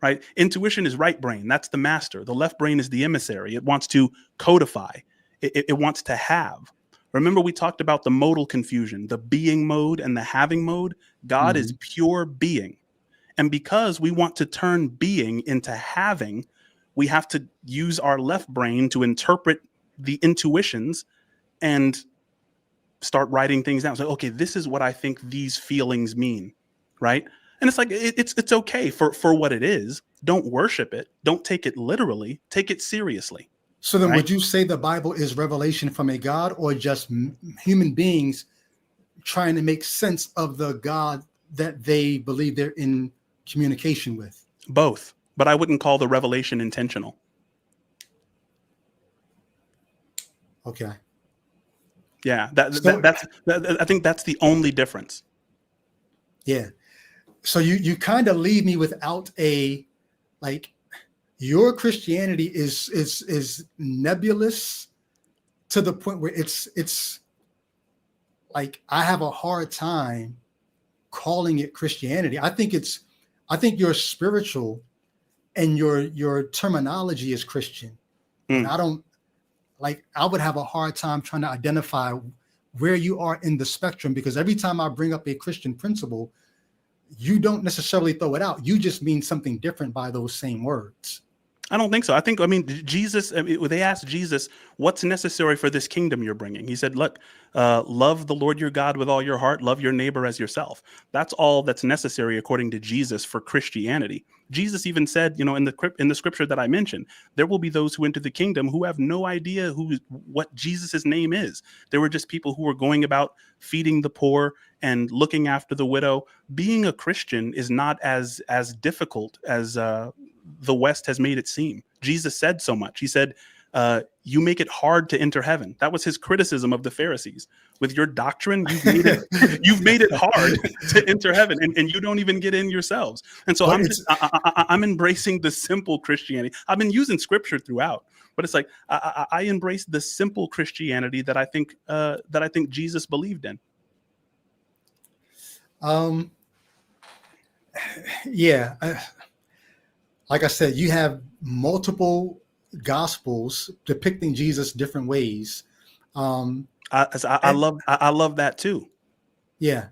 Right. Intuition is right brain. That's the master. The left brain is the emissary. It wants to codify. It wants to have. Remember, we talked about the modal confusion, the being mode and the having mode. God is pure being. And because we want to turn being into having, we have to use our left brain to interpret the intuitions and start writing things down. So, okay, this is what I think these feelings mean, right? And it's like it's okay for what it is. Don't worship it. Don't take it literally. Take it seriously. So then, would you say the Bible is revelation from a God, or just human beings trying to make sense of the God that they believe they're in communication with? Both, but I wouldn't call the revelation intentional. Okay. Yeah, I think that's the only difference. Yeah. So you kind of leave me without a, like, your Christianity is nebulous to the point where it's like I have a hard time calling it Christianity. I think you're spiritual and your terminology is Christian. And I would have a hard time trying to identify where you are in the spectrum, because every time I bring up a Christian principle, you don't necessarily throw it out. You just mean something different by those same words. I don't think so. I mean, Jesus, they asked Jesus, what's necessary for this kingdom you're bringing? He said, look, love the Lord your God with all your heart, love your neighbor as yourself. That's all that's necessary according to Jesus for Christianity. Jesus even said, in the scripture that I mentioned, there will be those who enter the kingdom who have no idea what Jesus's name is. There were just people who were going about feeding the poor and looking after the widow. Being a Christian is not as difficult as the West has made it seem. Jesus said so much. He said, you make it hard to enter heaven. That was his criticism of the Pharisees. With your doctrine, you've made it hard to enter heaven, and you don't even get in yourselves. And so I'm embracing the simple Christianity. I've been using scripture throughout, but it's like I embrace the simple Christianity that I think Jesus believed in. Yeah. Like I said, you have multiple gospels depicting Jesus different ways. I love that too. Yeah.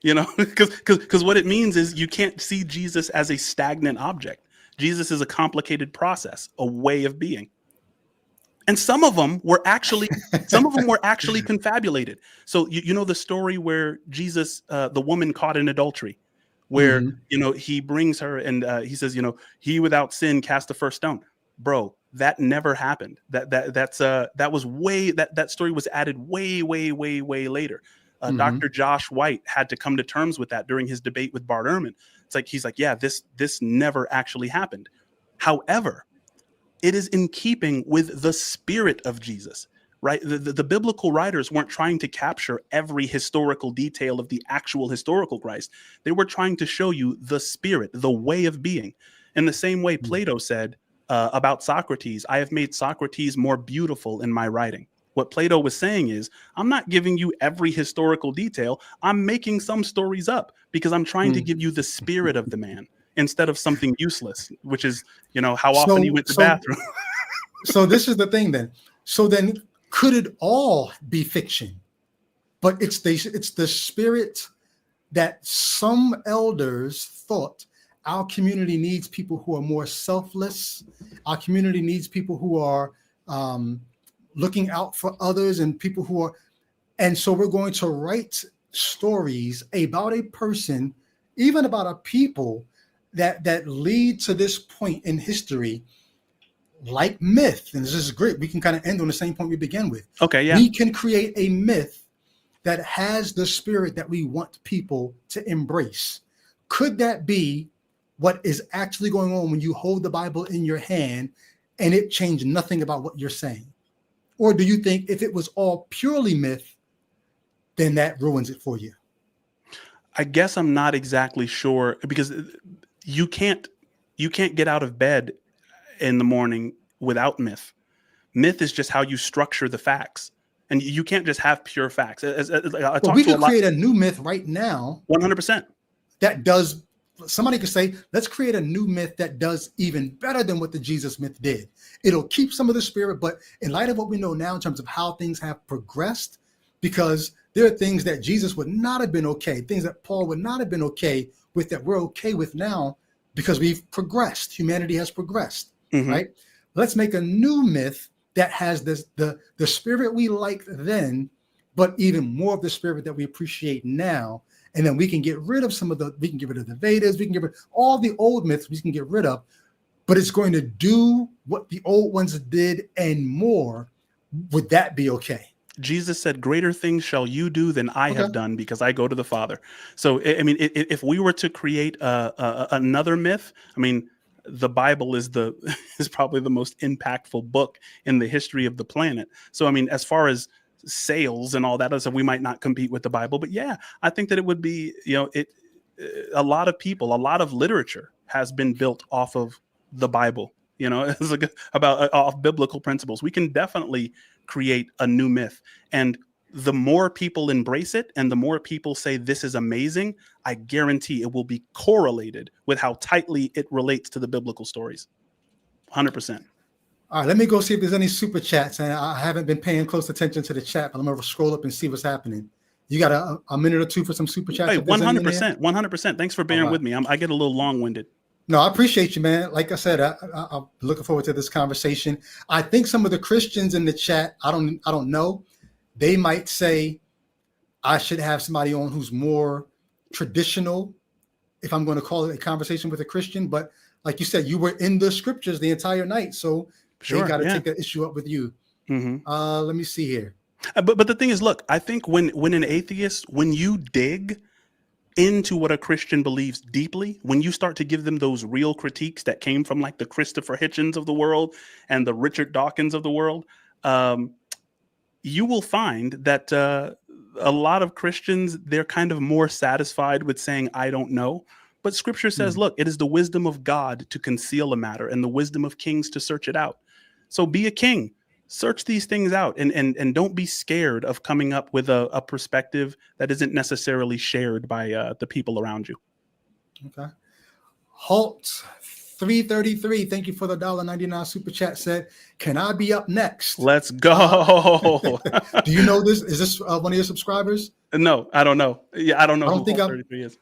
Because what it means is you can't see Jesus as a stagnant object. Jesus is a complicated process, a way of being. And some of them were actually confabulated. So you know the story where Jesus, the woman caught in adultery, where he brings her and he says, he without sin cast the first stone. Bro, that never happened. That story was added way later. Dr. Josh White had to come to terms with that during his debate with Bart Ehrman. It's like he's like, yeah, this never actually happened. However, it is in keeping with the spirit of Jesus. Right? The biblical writers weren't trying to capture every historical detail of the actual historical Christ. They were trying to show you the spirit, the way of being. In the same way Plato said about Socrates, I have made Socrates more beautiful in my writing. What Plato was saying is, I'm not giving you every historical detail. I'm making some stories up because I'm trying to give you the spirit of the man instead of something useless, which is, how often he went to the bathroom. So this is the thing then. So then, could it all be fiction? But it's the spirit that some elders thought our community needs people who are more selfless. Our community needs people who are looking out for others and people who are. And so we're going to write stories about a person, even about a people that lead to this point in history. Like myth, and this is great. We can kind of end on the same point we began with. Okay, yeah. We can create a myth that has the spirit that we want people to embrace. Could that be what is actually going on when you hold the Bible in your hand and it changed nothing about what you're saying? Or do you think if it was all purely myth, then that ruins it for you? I guess I'm not exactly sure, because you can't get out of bed in the morning without myth. Myth is just how you structure the facts, and you can't just have pure facts. We could create a new myth right now. 100%. That does. Somebody could say, let's create a new myth that does even better than what the Jesus myth did. It'll keep some of the spirit, but in light of what we know now in terms of how things have progressed, because there are things that Jesus would not have been okay, things that Paul would not have been okay with, that we're okay with now because we've progressed. Humanity has progressed. Right? Let's make a new myth that has the spirit we liked then, but even more of the spirit that we appreciate now. And then we can get rid of we can get rid of the Vedas, we can get rid of all the old myths we can get rid of, but it's going to do what the old ones did and more. Would that be okay? Jesus said, greater things shall you do than I have done, because I go to the Father. So, I mean, if we were to create another myth, I mean, the Bible is probably the most impactful book in the history of the planet. So, I mean, as far as sales and all that other stuff, we might not compete with the Bible, but yeah, I think that it would be, a lot of people, a lot of literature has been built off of the Bible, it's like off biblical principles. We can definitely create a new myth, and the more people embrace it and the more people say this is amazing, I guarantee it will be correlated with how tightly it relates to the biblical stories. 100%. All right, let me go see if there's any super chats. And I haven't been paying close attention to the chat, but I'm going to scroll up and see what's happening. You got a minute or two for some super chats? Hey, 100%. 100%. Thanks for bearing with me. I get a little long-winded. No, I appreciate you, man. Like I said, I'm looking forward to this conversation. I think some of the Christians in the chat, I don't know. They might say I should have somebody on who's more traditional, if I'm going to call it a conversation with a Christian. But like you said, you were in the scriptures the entire night, so Sure, they got to yeah. take that issue up with you. Let me see here. But the thing is, look, I think when an atheist, when you dig into what a Christian believes deeply, when you start to give them those real critiques that came from like the Christopher Hitchens of the world and the Richard Dawkins of the world, you will find that a lot of Christians, they're kind of more satisfied with saying, I don't know. But scripture says, look, it is the wisdom of God to conceal a matter and the wisdom of kings to search it out. So be a king. Search these things out and don't be scared of coming up with a perspective that isn't necessarily shared by the people around you. Okay. Halt 333. Thank you for the $1.99 super chat. Said, can I be up next? Let's go. Do you know this? Is this one of your subscribers? No, I don't know. Yeah, I don't know I don't think Halt 33 is.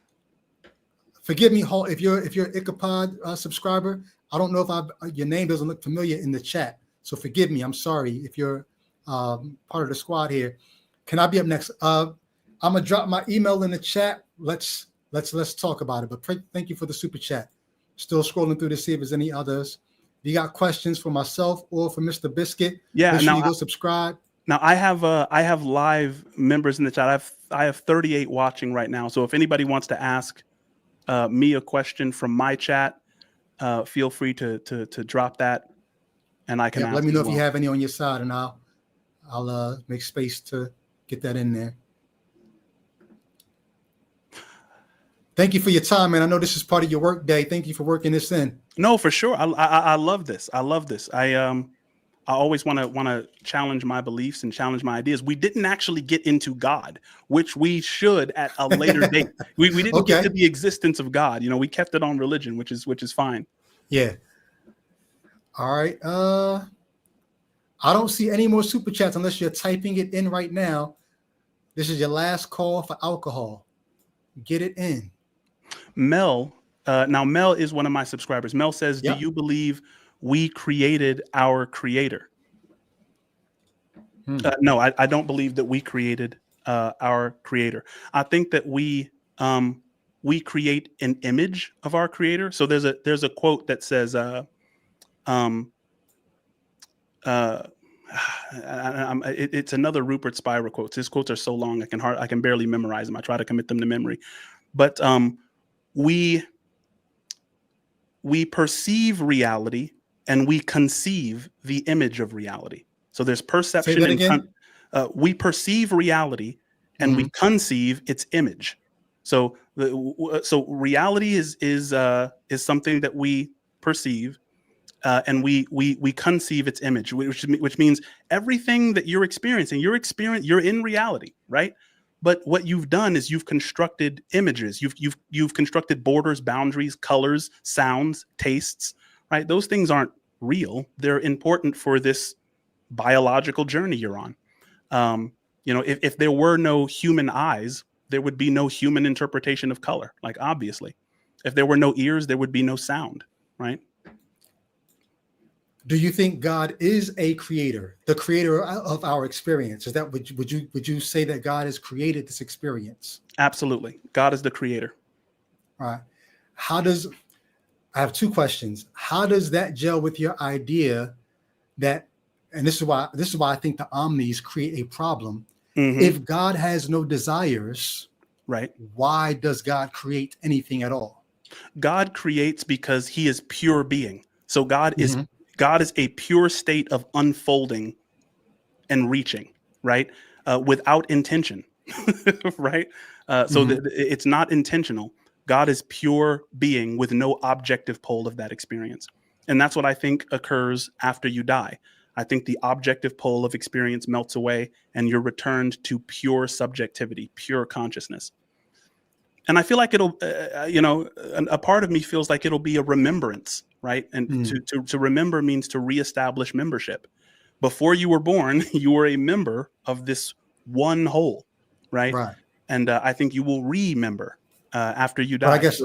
Forgive me, Halt, if you're Ichabod subscriber. I don't know if your name doesn't look familiar in the chat. So forgive me. I'm sorry if you're part of the squad here. Can I be up next? I'm gonna drop my email in the chat. Let's talk about it. But thank you for the super chat. Still scrolling through to see if there's any others. If you got questions for myself or for Mr. Biscuit, yeah, make sure you go subscribe. Now I have live members in the chat. I have 38 watching right now. So if anybody wants to ask me a question from my chat, feel free to drop that. And I can let me know if you have any on your side, and I'll make space to get that in there. Thank you for your time, man. I know this is part of your work day. Thank you for working this in. No, for sure. I love this. I love this. I always want to challenge my beliefs and challenge my ideas. We didn't actually get into God, which we should at a later date. We didn't get to the existence of God. You know, we kept it on religion, which is fine. Yeah. All right. I don't see any more super chats unless you're typing it in right now. This is your last call for alcohol. Get it in. Mel, now Mel is one of my subscribers. Mel says, do you believe we created our creator? No, I don't believe that we created our creator. I think that we create an image of our creator. So there's a quote that says, it's another Rupert Spira quote. His quotes are so long I can barely memorize them. I try to commit them to memory. But we perceive reality and we conceive the image of reality. So there's perception. Say that again? We perceive reality and we conceive its image. So reality is something that we perceive. And we conceive its image, which means everything that you're experiencing, you're in reality, right? But what you've done is you've constructed images. You've constructed borders, boundaries, colors, sounds, tastes, right? Those things aren't real. They're important for this biological journey you're on. You know, if there were no human eyes, there would be no human interpretation of color. Like, obviously, if there were no ears, there would be no sound, right? Do you think God is a creator, the creator of our experience? Is that would you say that God has created this experience? Absolutely. God is the creator. All right. I have two questions. How does that gel with your idea that, and this is why I think the omnis create a problem. If God has no desires, right? Why does God create anything at all? God creates because he is pure being. So God is a pure state of unfolding and reaching, right? Without intention, right? It's not intentional. God is pure being with no objective pole of that experience. And that's what I think occurs after you die. I think the objective pole of experience melts away and you're returned to pure subjectivity, pure consciousness. And I feel like it'll, a part of me feels like it'll be a remembrance, right? And to remember means to reestablish membership. Before you were born, you were a member of this one whole, right? Right. And I think you will remember after you die. But I guess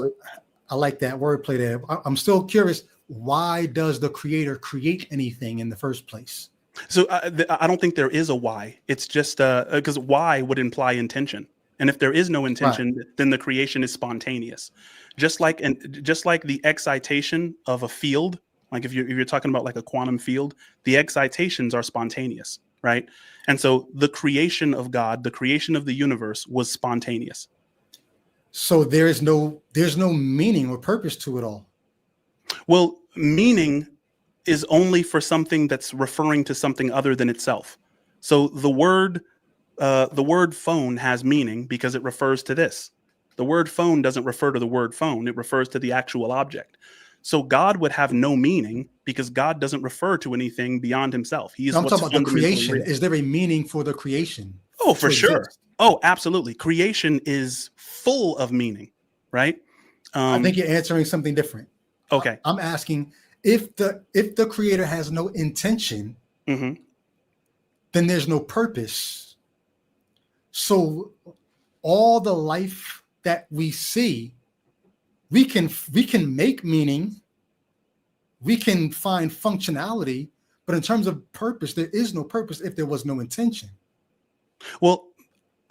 I like that wordplay there. I'm still curious. Why does the creator create anything in the first place? So I don't think there is a why. It's just because why would imply intention, and if there is no Right. intention, then the creation is spontaneous. Just like the excitation of a field, like if you're talking about like a quantum field, the excitations are spontaneous, right? And so the creation of God, the creation of the universe, was spontaneous. So there's no meaning or purpose to it all. Well, meaning is only for something that's referring to something other than itself. So the word phone has meaning because it refers to this. The word phone doesn't refer to the word phone, it refers to the actual object. So God would have no meaning because God doesn't refer to anything beyond himself. He No, is I'm what's talking about the fundamentally creation. real. Is there a meaning for the creation Oh, for to sure. exist? Oh, absolutely. Creation is full of meaning, right? I think you're answering something different. Okay. I'm asking if the creator has no intention, Mm-hmm. then there's no purpose. So all the life that we see, we can make meaning, we can find functionality, but in terms of purpose, there is no purpose if there was no intention. Well,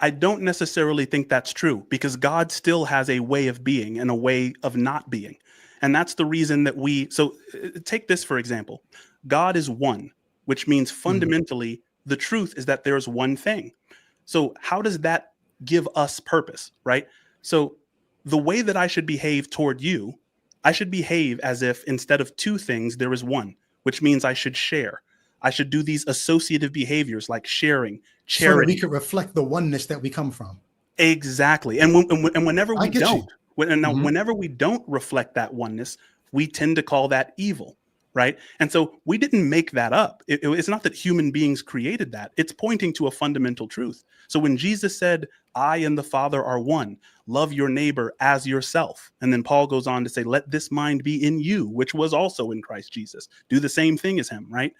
I don't necessarily think that's true because God still has a way of being and a way of not being. And that's the reason that take this for example. God is one, which means fundamentally the truth is that there's one thing. So how does that give us purpose, right? So the way that I should behave toward you, I should behave as if instead of two things, there is one, which means I should share. I should do these associative behaviors like sharing, So that we charity. could reflect the oneness that we come from. Exactly. And whenever I we get you. don't, whenever we don't reflect that oneness, we tend to call that evil, right? And so we didn't make that up. It's not that human beings created that. It's pointing to a fundamental truth. So when Jesus said, I and the Father are one, love your neighbor as yourself. And then Paul goes on to say, let this mind be in you, which was also in Christ Jesus. Do the same thing as him, right?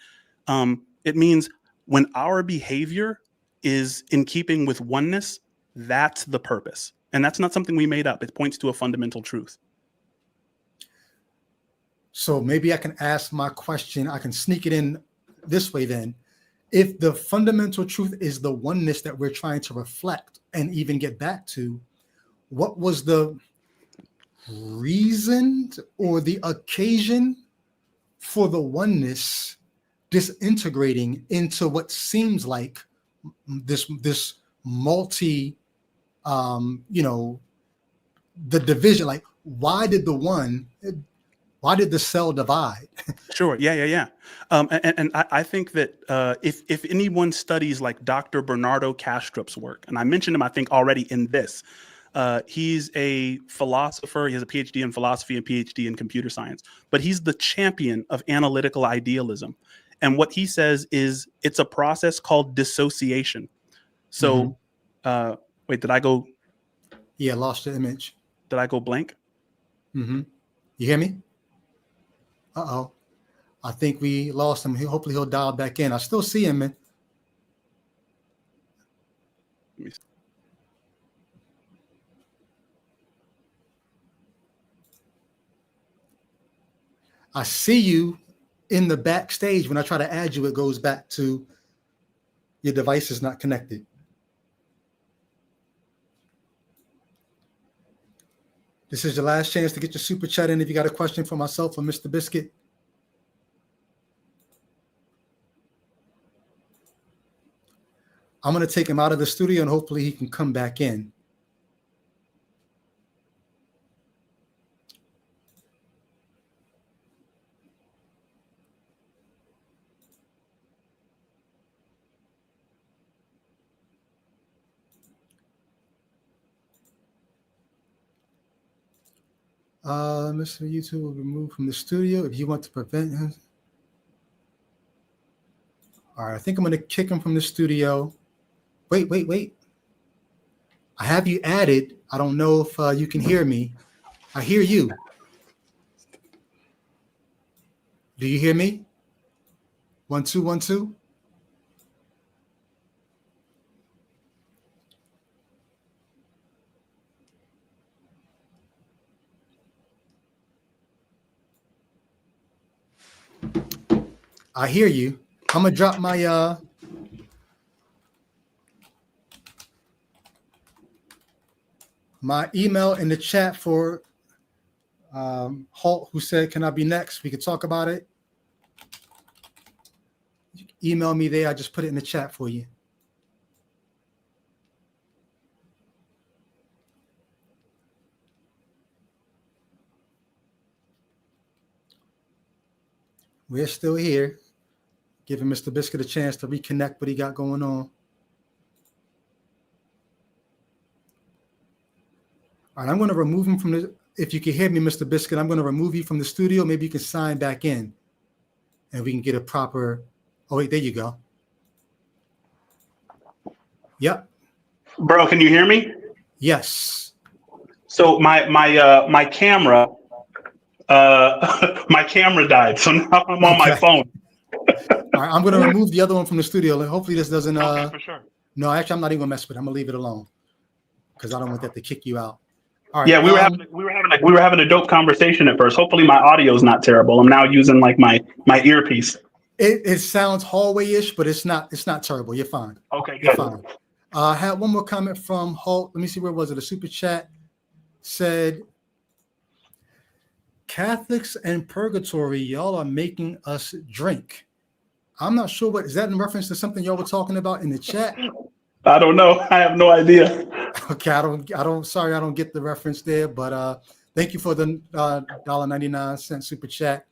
It means when our behavior is in keeping with oneness, that's the purpose. And that's not something we made up. It points to a fundamental truth. So maybe I can ask my question. I can sneak it in this way then. If the fundamental truth is the oneness that we're trying to reflect and even get back to, what was the reason or the occasion for the oneness disintegrating into what seems like this multi the division? Like, why did the cell divide? Sure. Yeah. And I think that if anyone studies like Dr. Bernardo Kastrup's work, and I mentioned him, I think already in this, he's a philosopher. He has a PhD in philosophy and PhD in computer science, but he's the champion of analytical idealism. And what he says is it's a process called dissociation. So, wait, Yeah, lost the image. did I go blank? You hear me? Uh-oh. I think we lost him. Hopefully he'll dial back in. I still see him, man. Let me see. I see you in the backstage. When I try to add you, it goes back to your device is not connected. This is your last chance to get your super chat in if you got a question for myself or Mr. Biscuit. I'm going to take him out of the studio and hopefully he can come back in. Mr. YouTube will be removed from the studio if you want to prevent him. All right, I think I'm going to kick him from the studio. Wait. I have you added. I don't know if you can hear me. I hear you. Do you hear me? 1 2 1 2. I hear you. I'm gonna drop my email in the chat for Holt, who said, "Can I be next? We could talk about it." You can email me there. I just put it in the chat for you. We're still here, giving Mr. Biscuit a chance to reconnect what he got going on. All right, I'm going to remove him from the, if you can hear me, Mr. Biscuit, I'm going to remove you from the studio. Maybe you can sign back in and we can get a proper, oh, wait, there you go. Yep. Bro, can you hear me? Yes. So my camera, my camera died. So now I'm on my phone. All right, I'm going to remove the other one from the studio. Hopefully this doesn't, okay, for sure. No, actually, I'm not even going to mess with it. I'm going to leave it alone because I don't want that to kick you out. All right. Yeah, we were having a dope conversation at first. Hopefully my audio is not terrible. I'm now using like my earpiece. It sounds hallway-ish, but it's not terrible. You're fine. Okay, good. You're fine. I had one more comment from Holt. Let me see, where was it? A super chat said, "Catholics and purgatory, y'all are making us drink." I'm not sure what is that in reference to something y'all were talking about in the chat. I don't know. I have no idea. Okay, I don't. Sorry, I don't get the reference there. But thank you for the $1.99 super chat.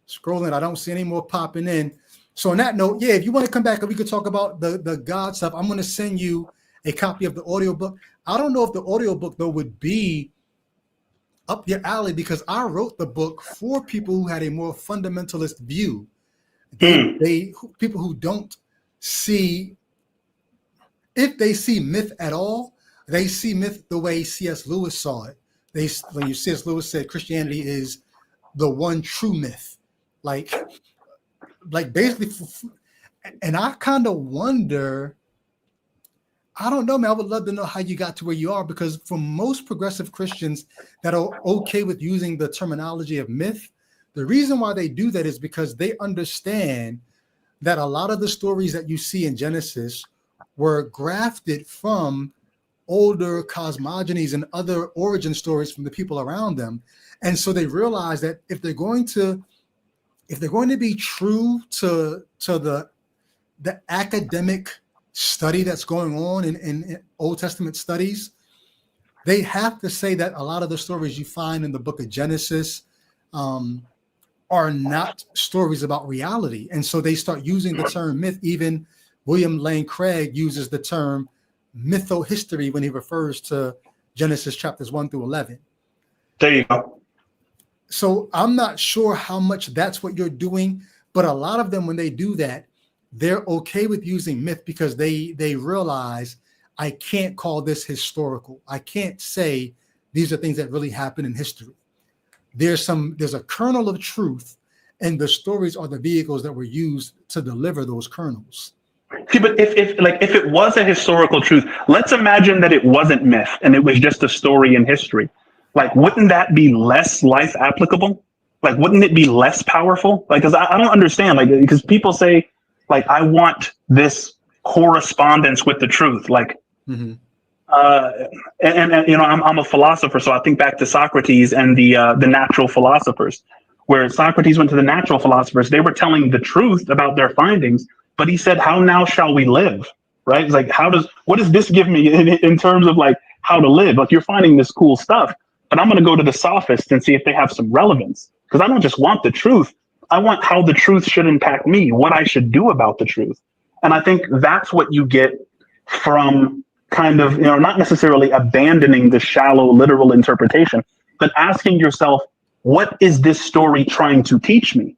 Scrolling, I don't see any more popping in. So on that note, yeah, if you want to come back and we could talk about the God stuff, I'm going to send you a copy of the audiobook. I don't know if the audiobook though would be up your alley because I wrote the book for people who had a more fundamentalist view. They people who don't see, if they see myth at all, they see myth the way C.S. Lewis saw it. When C.S. Lewis said Christianity is the one true myth, like basically, and I kind of wonder, I don't know, man, I would love to know how you got to where you are, because for most progressive Christians that are okay with using the terminology of myth, the reason why they do that is because they understand that a lot of the stories that you see in Genesis were grafted from older cosmogonies and other origin stories from the people around them. And so they realize that if they're going to be true to the academic study that's going on in Old Testament studies, they have to say that a lot of the stories you find in the book of Genesis are not stories about reality. And so they start using the term myth. Even William Lane Craig uses the term mytho-history when he refers to Genesis chapters 1 through 11. There you go. So I'm not sure how much that's what you're doing, but a lot of them, when they do that, they're okay with using myth because they realize, I can't call this historical. I can't say these are things that really happened in history. There's a kernel of truth, and the stories are the vehicles that were used to deliver those kernels. See, but if it was a historical truth, let's imagine that it wasn't myth and it was just a story in history. Like, wouldn't that be less life applicable? Like, wouldn't it be less powerful? Like, because I don't understand. Like, because people say, like, I want this correspondence with the truth. Like, and you know, I'm a philosopher, so I think back to Socrates and the natural philosophers, where Socrates went to the natural philosophers. They were telling the truth about their findings, but he said, "How now shall we live?" Right? It's like, what does this give me in terms of like how to live? Like, you're finding this cool stuff, but I'm going to go to the sophists and see if they have some relevance, because I don't just want the truth. I want how the truth should impact me, what I should do about the truth. And I think that's what you get from kind of, you know, not necessarily abandoning the shallow literal interpretation, but asking yourself, what is this story trying to teach me?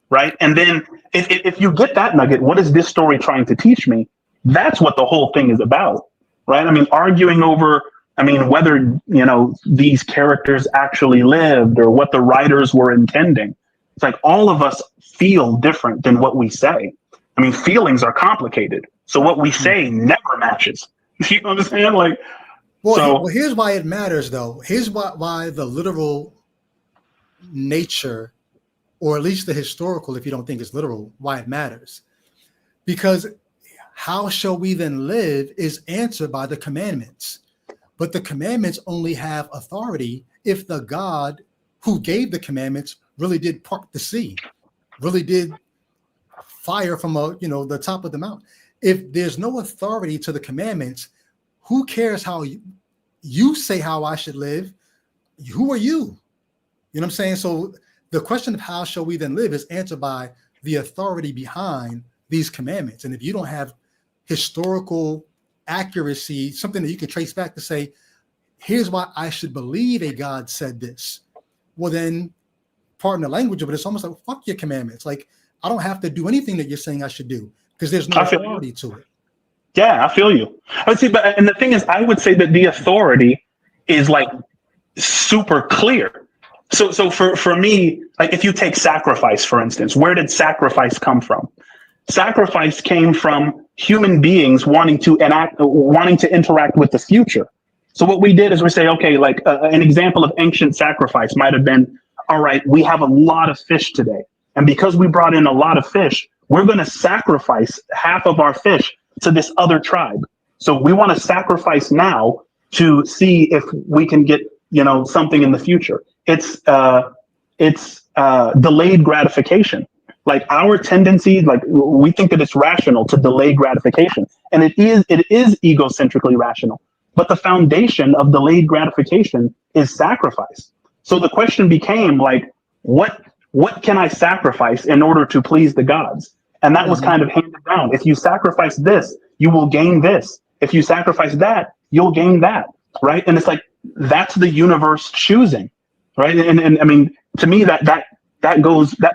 Right? And then if you get that nugget, what is this story trying to teach me? That's what the whole thing is about. Right? I mean, arguing over, whether, you know, these characters actually lived or what the writers were intending. It's like all of us feel different than what we say. I mean, feelings are complicated. So what we say never matches. You know what I'm saying? Like, well, here's why it matters, though. Here's why the literal nature or at least the historical, if you don't think it's literal, why it matters. Because how shall we then live is answered by the commandments. But the commandments only have authority if the God who gave the commandments really did part the sea, really did fire from the top of the mountain. If there's no authority to the commandments, who cares how you say how I should live? Who are you? You know what I'm saying? So the question of how shall we then live is answered by the authority behind these commandments. And if you don't have historical accuracy, something that you can trace back to say, here's why I should believe a God said this. Well, then, pardon the language, but it's almost like, fuck your commandments. Like, I don't have to do anything that you're saying I should do because there's no authority to it. Yeah, I feel you. I would say, and the thing is, I would say that the authority is like super clear. So for me, like if you take sacrifice, for instance, where did sacrifice come from? Sacrifice came from human beings wanting to interact with the future. So what we did is we say, okay, like an example of ancient sacrifice might have been, all right, we have a lot of fish today. And because we brought in a lot of fish, we're going to sacrifice half of our fish to this other tribe. So we want to sacrifice now to see if we can get, something in the future. It's delayed gratification. Like our tendency, like we think that it's rational to delay gratification, and it is egocentrically rational. But the foundation of delayed gratification is sacrifice. So the question became like, what can I sacrifice in order to please the gods? And that was kind of handed down. If you sacrifice this, you will gain this. If you sacrifice that, you'll gain that, right? And it's like, that's the universe choosing, right? And I mean, to me, that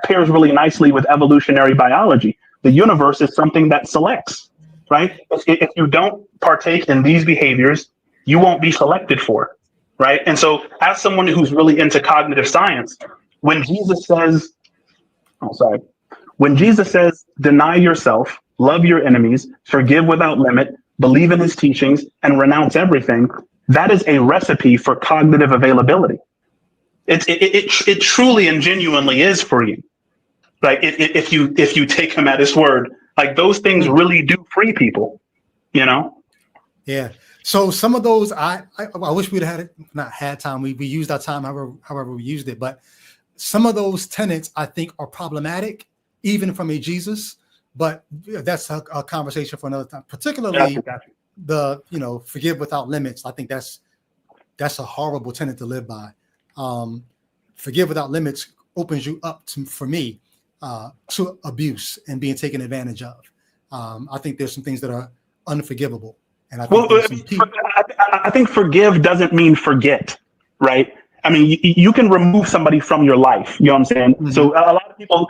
pairs really nicely with evolutionary biology. The universe is something that selects, right? If you don't partake in these behaviors, you won't be selected for, right? And so as someone who's really into cognitive science, when Jesus says, deny yourself, love your enemies, forgive without limit, believe in his teachings, and renounce everything, that is a recipe for cognitive availability. It truly and genuinely is for you. Like if you take him at his word, like those things really do free people, Yeah. So some of those, I wish we'd not had time. We used our time however we used it, but some of those tenets I think are problematic, even from a Jesus. But that's a conversation for another time. Particularly the forgive without limits. I think that's a horrible tenet to live by. Forgive without limits opens you up for me to abuse and being taken advantage of. I think there's some things that are unforgivable. And I think I think forgive doesn't mean forget, right? I mean, you can remove somebody from your life. You know what I'm saying? Mm-hmm. So a lot of people,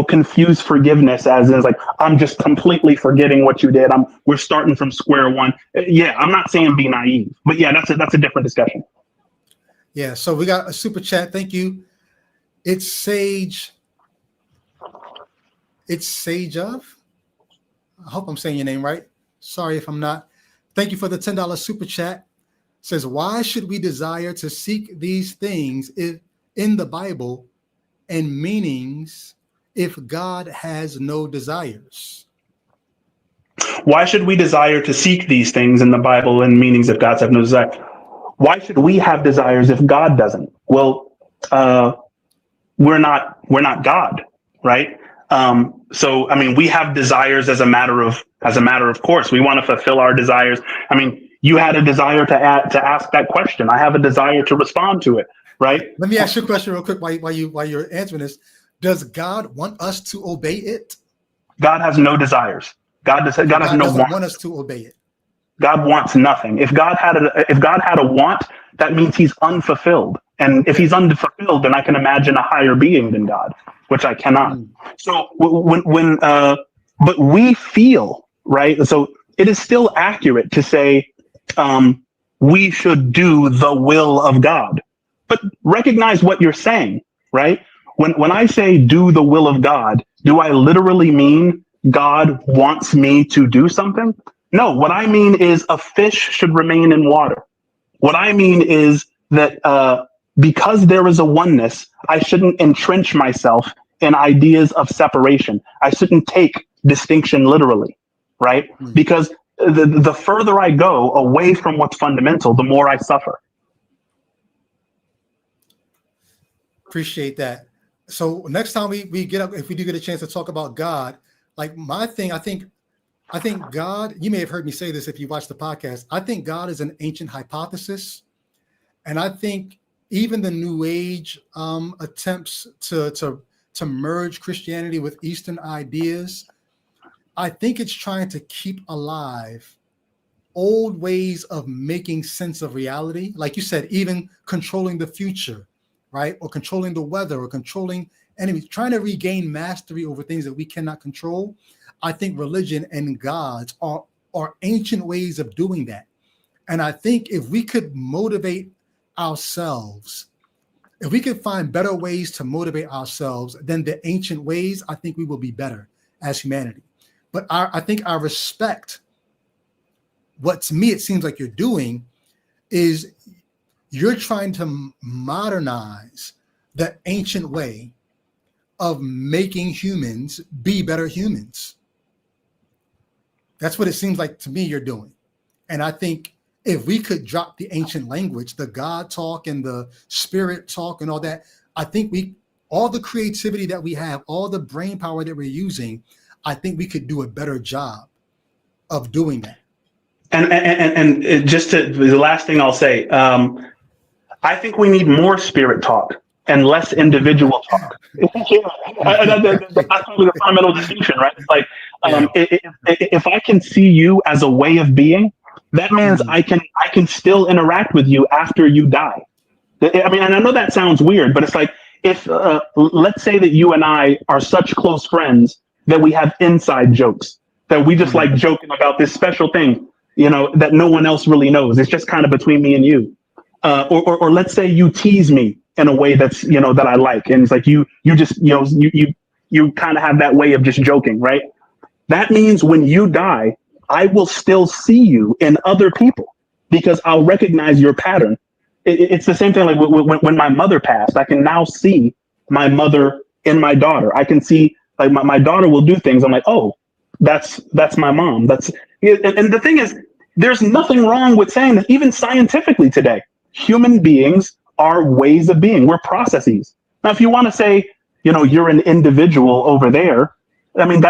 confuse forgiveness as like, I'm just completely forgetting what you did. We're starting from square one. Yeah, I'm not saying be naive, but yeah, that's a different discussion. Yeah. So we got a super chat. Thank you. It's Sage of. I hope I'm saying your name right. Sorry if I'm not. Thank you for the $10 super chat. Says, why should we desire to seek these things in the Bible and meanings if God has no desires? Why should we desire to seek these things in the Bible and meanings if God has no desire? Why should we have desires if God doesn't? Well, we're not God, right? So I mean, we have desires as a matter of course. We want to fulfill our desires. I mean, you had a desire to ask that question. I have a desire to respond to it, right? Let me ask you a question real quick while you're answering this. Does God want us to obey it? God has no desires. God has no want us to obey it. God wants nothing. If God had a want, that means he's unfulfilled. And if he's unfulfilled, then I can imagine a higher being than God, which I cannot. So but we feel, right? So it is still accurate to say we should do the will of God, but recognize what you're saying, right? When I say do the will of God, do I literally mean God wants me to do something? No, what I mean is a fish should remain in water. What I mean is that because there is a oneness, I shouldn't entrench myself in ideas of separation. I shouldn't take distinction literally, right? Because the further I go away from what's fundamental, the more I suffer. Appreciate that. So next time we get up, if we do get a chance to talk about God, like my thing, I think God, you may have heard me say this if you watch the podcast, I think God is an ancient hypothesis. And I think even the New Age attempts to merge Christianity with Eastern ideas, I think it's trying to keep alive old ways of making sense of reality. Like you said, even controlling the future, right? Or controlling the weather, or controlling enemies, trying to regain mastery over things that we cannot control. I think religion and gods are ancient ways of doing that. And I think if we could motivate ourselves, if we could find better ways to motivate ourselves than the ancient ways, I think we will be better as humanity. But I think I respect what, to me, it seems like you're doing is you're trying to modernize the ancient way of making humans be better humans. That's what it seems like to me you're doing. And I think if we could drop the ancient language, the God talk and the spirit talk and all that, I think all the creativity that we have, all the brain power that we're using, I think we could do a better job of doing that. And just the last thing I'll say, I think we need more spirit talk and less individual talk. That's probably the fundamental distinction, right? It's like, if I can see you as a way of being, that means I can still interact with you after you die. I mean, and I know that sounds weird, but it's like, if let's say that you and I are such close friends that we have inside jokes, that we just like joking about this special thing, you know, that no one else really knows. It's just kind of between me and you. Or let's say you tease me in a way that's, you know, that I like. And it's like, you just, you know, you kind of have that way of just joking, right? That means when you die, I will still see you in other people because I'll recognize your pattern. It's the same thing. Like when my mother passed, I can now see my mother in my daughter. I can see like my daughter will do things. I'm like, oh, that's my mom. And the thing is, there's nothing wrong with saying that. Even scientifically today, human beings are ways of being. We're processes. Now, if you want to say, you know, you're an individual over there, I mean,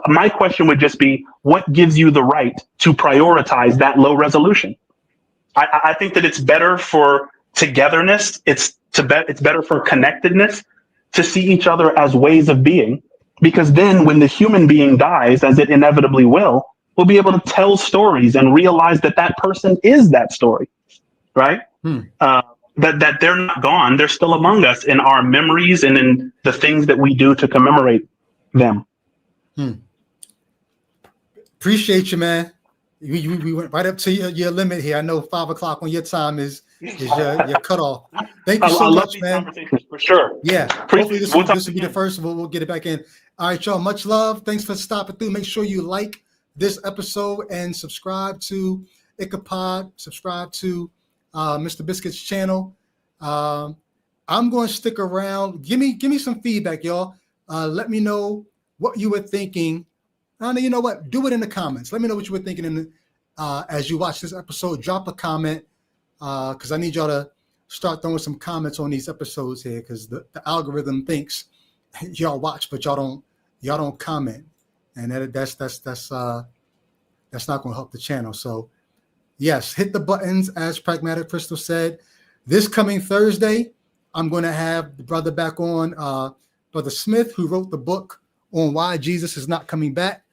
my question would just be, what gives you the right to prioritize that low resolution? I think that it's better for togetherness. It's better for connectedness to see each other as ways of being, because then when the human being dies, as it inevitably will, we'll be able to tell stories and realize that that person is that story, right? That they're not gone. They're still among us in our memories and in the things that we do to commemorate them. Appreciate you, man. We went right up to your limit here. I know 5 o'clock on your time is your cutoff. Thank you so much, man. For sure. Yeah. Hopefully this will be the first. We'll get it back in. All right, y'all. Much love. Thanks for stopping through. Make sure you like this episode and subscribe to Ichabod. Subscribe to Mr. Biscuit's channel. I'm going to stick around. Give me some feedback, y'all. Let me know what you were thinking. You know what? Do it in the comments. Let me know what you were thinking as you watch this episode. Drop a comment because I need y'all to start throwing some comments on these episodes here because the algorithm thinks y'all watch, but y'all don't comment, and that's not going to help the channel. So yes, hit the buttons as Pragmatic Crystal said. This coming Thursday, I'm going to have the brother back on, Brother Smith, who wrote the book on why Jesus is not coming back.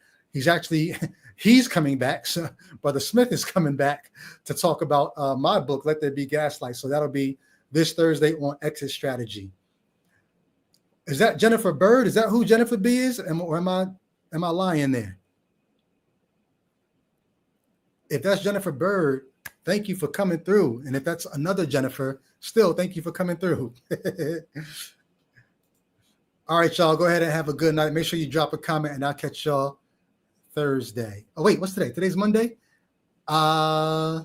He's coming back. So Brother Smith is coming back to talk about my book, Let There Be Gaslight. So that'll be this Thursday on Exit Strategy. Is that Jennifer Bird? Is that who Jennifer B is? Or am I lying there? If that's Jennifer Bird, thank you for coming through. And if that's another Jennifer, still thank you for coming through. All right, y'all, go ahead and have a good night. Make sure you drop a comment and I'll catch y'all Thursday. Oh, wait, what's today? Today's Monday? I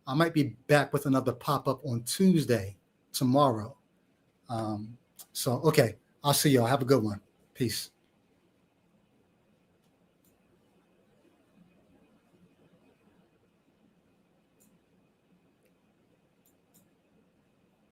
might be back with another pop-up on Tuesday, tomorrow. So, okay. I'll see y'all. Have a good one. Peace.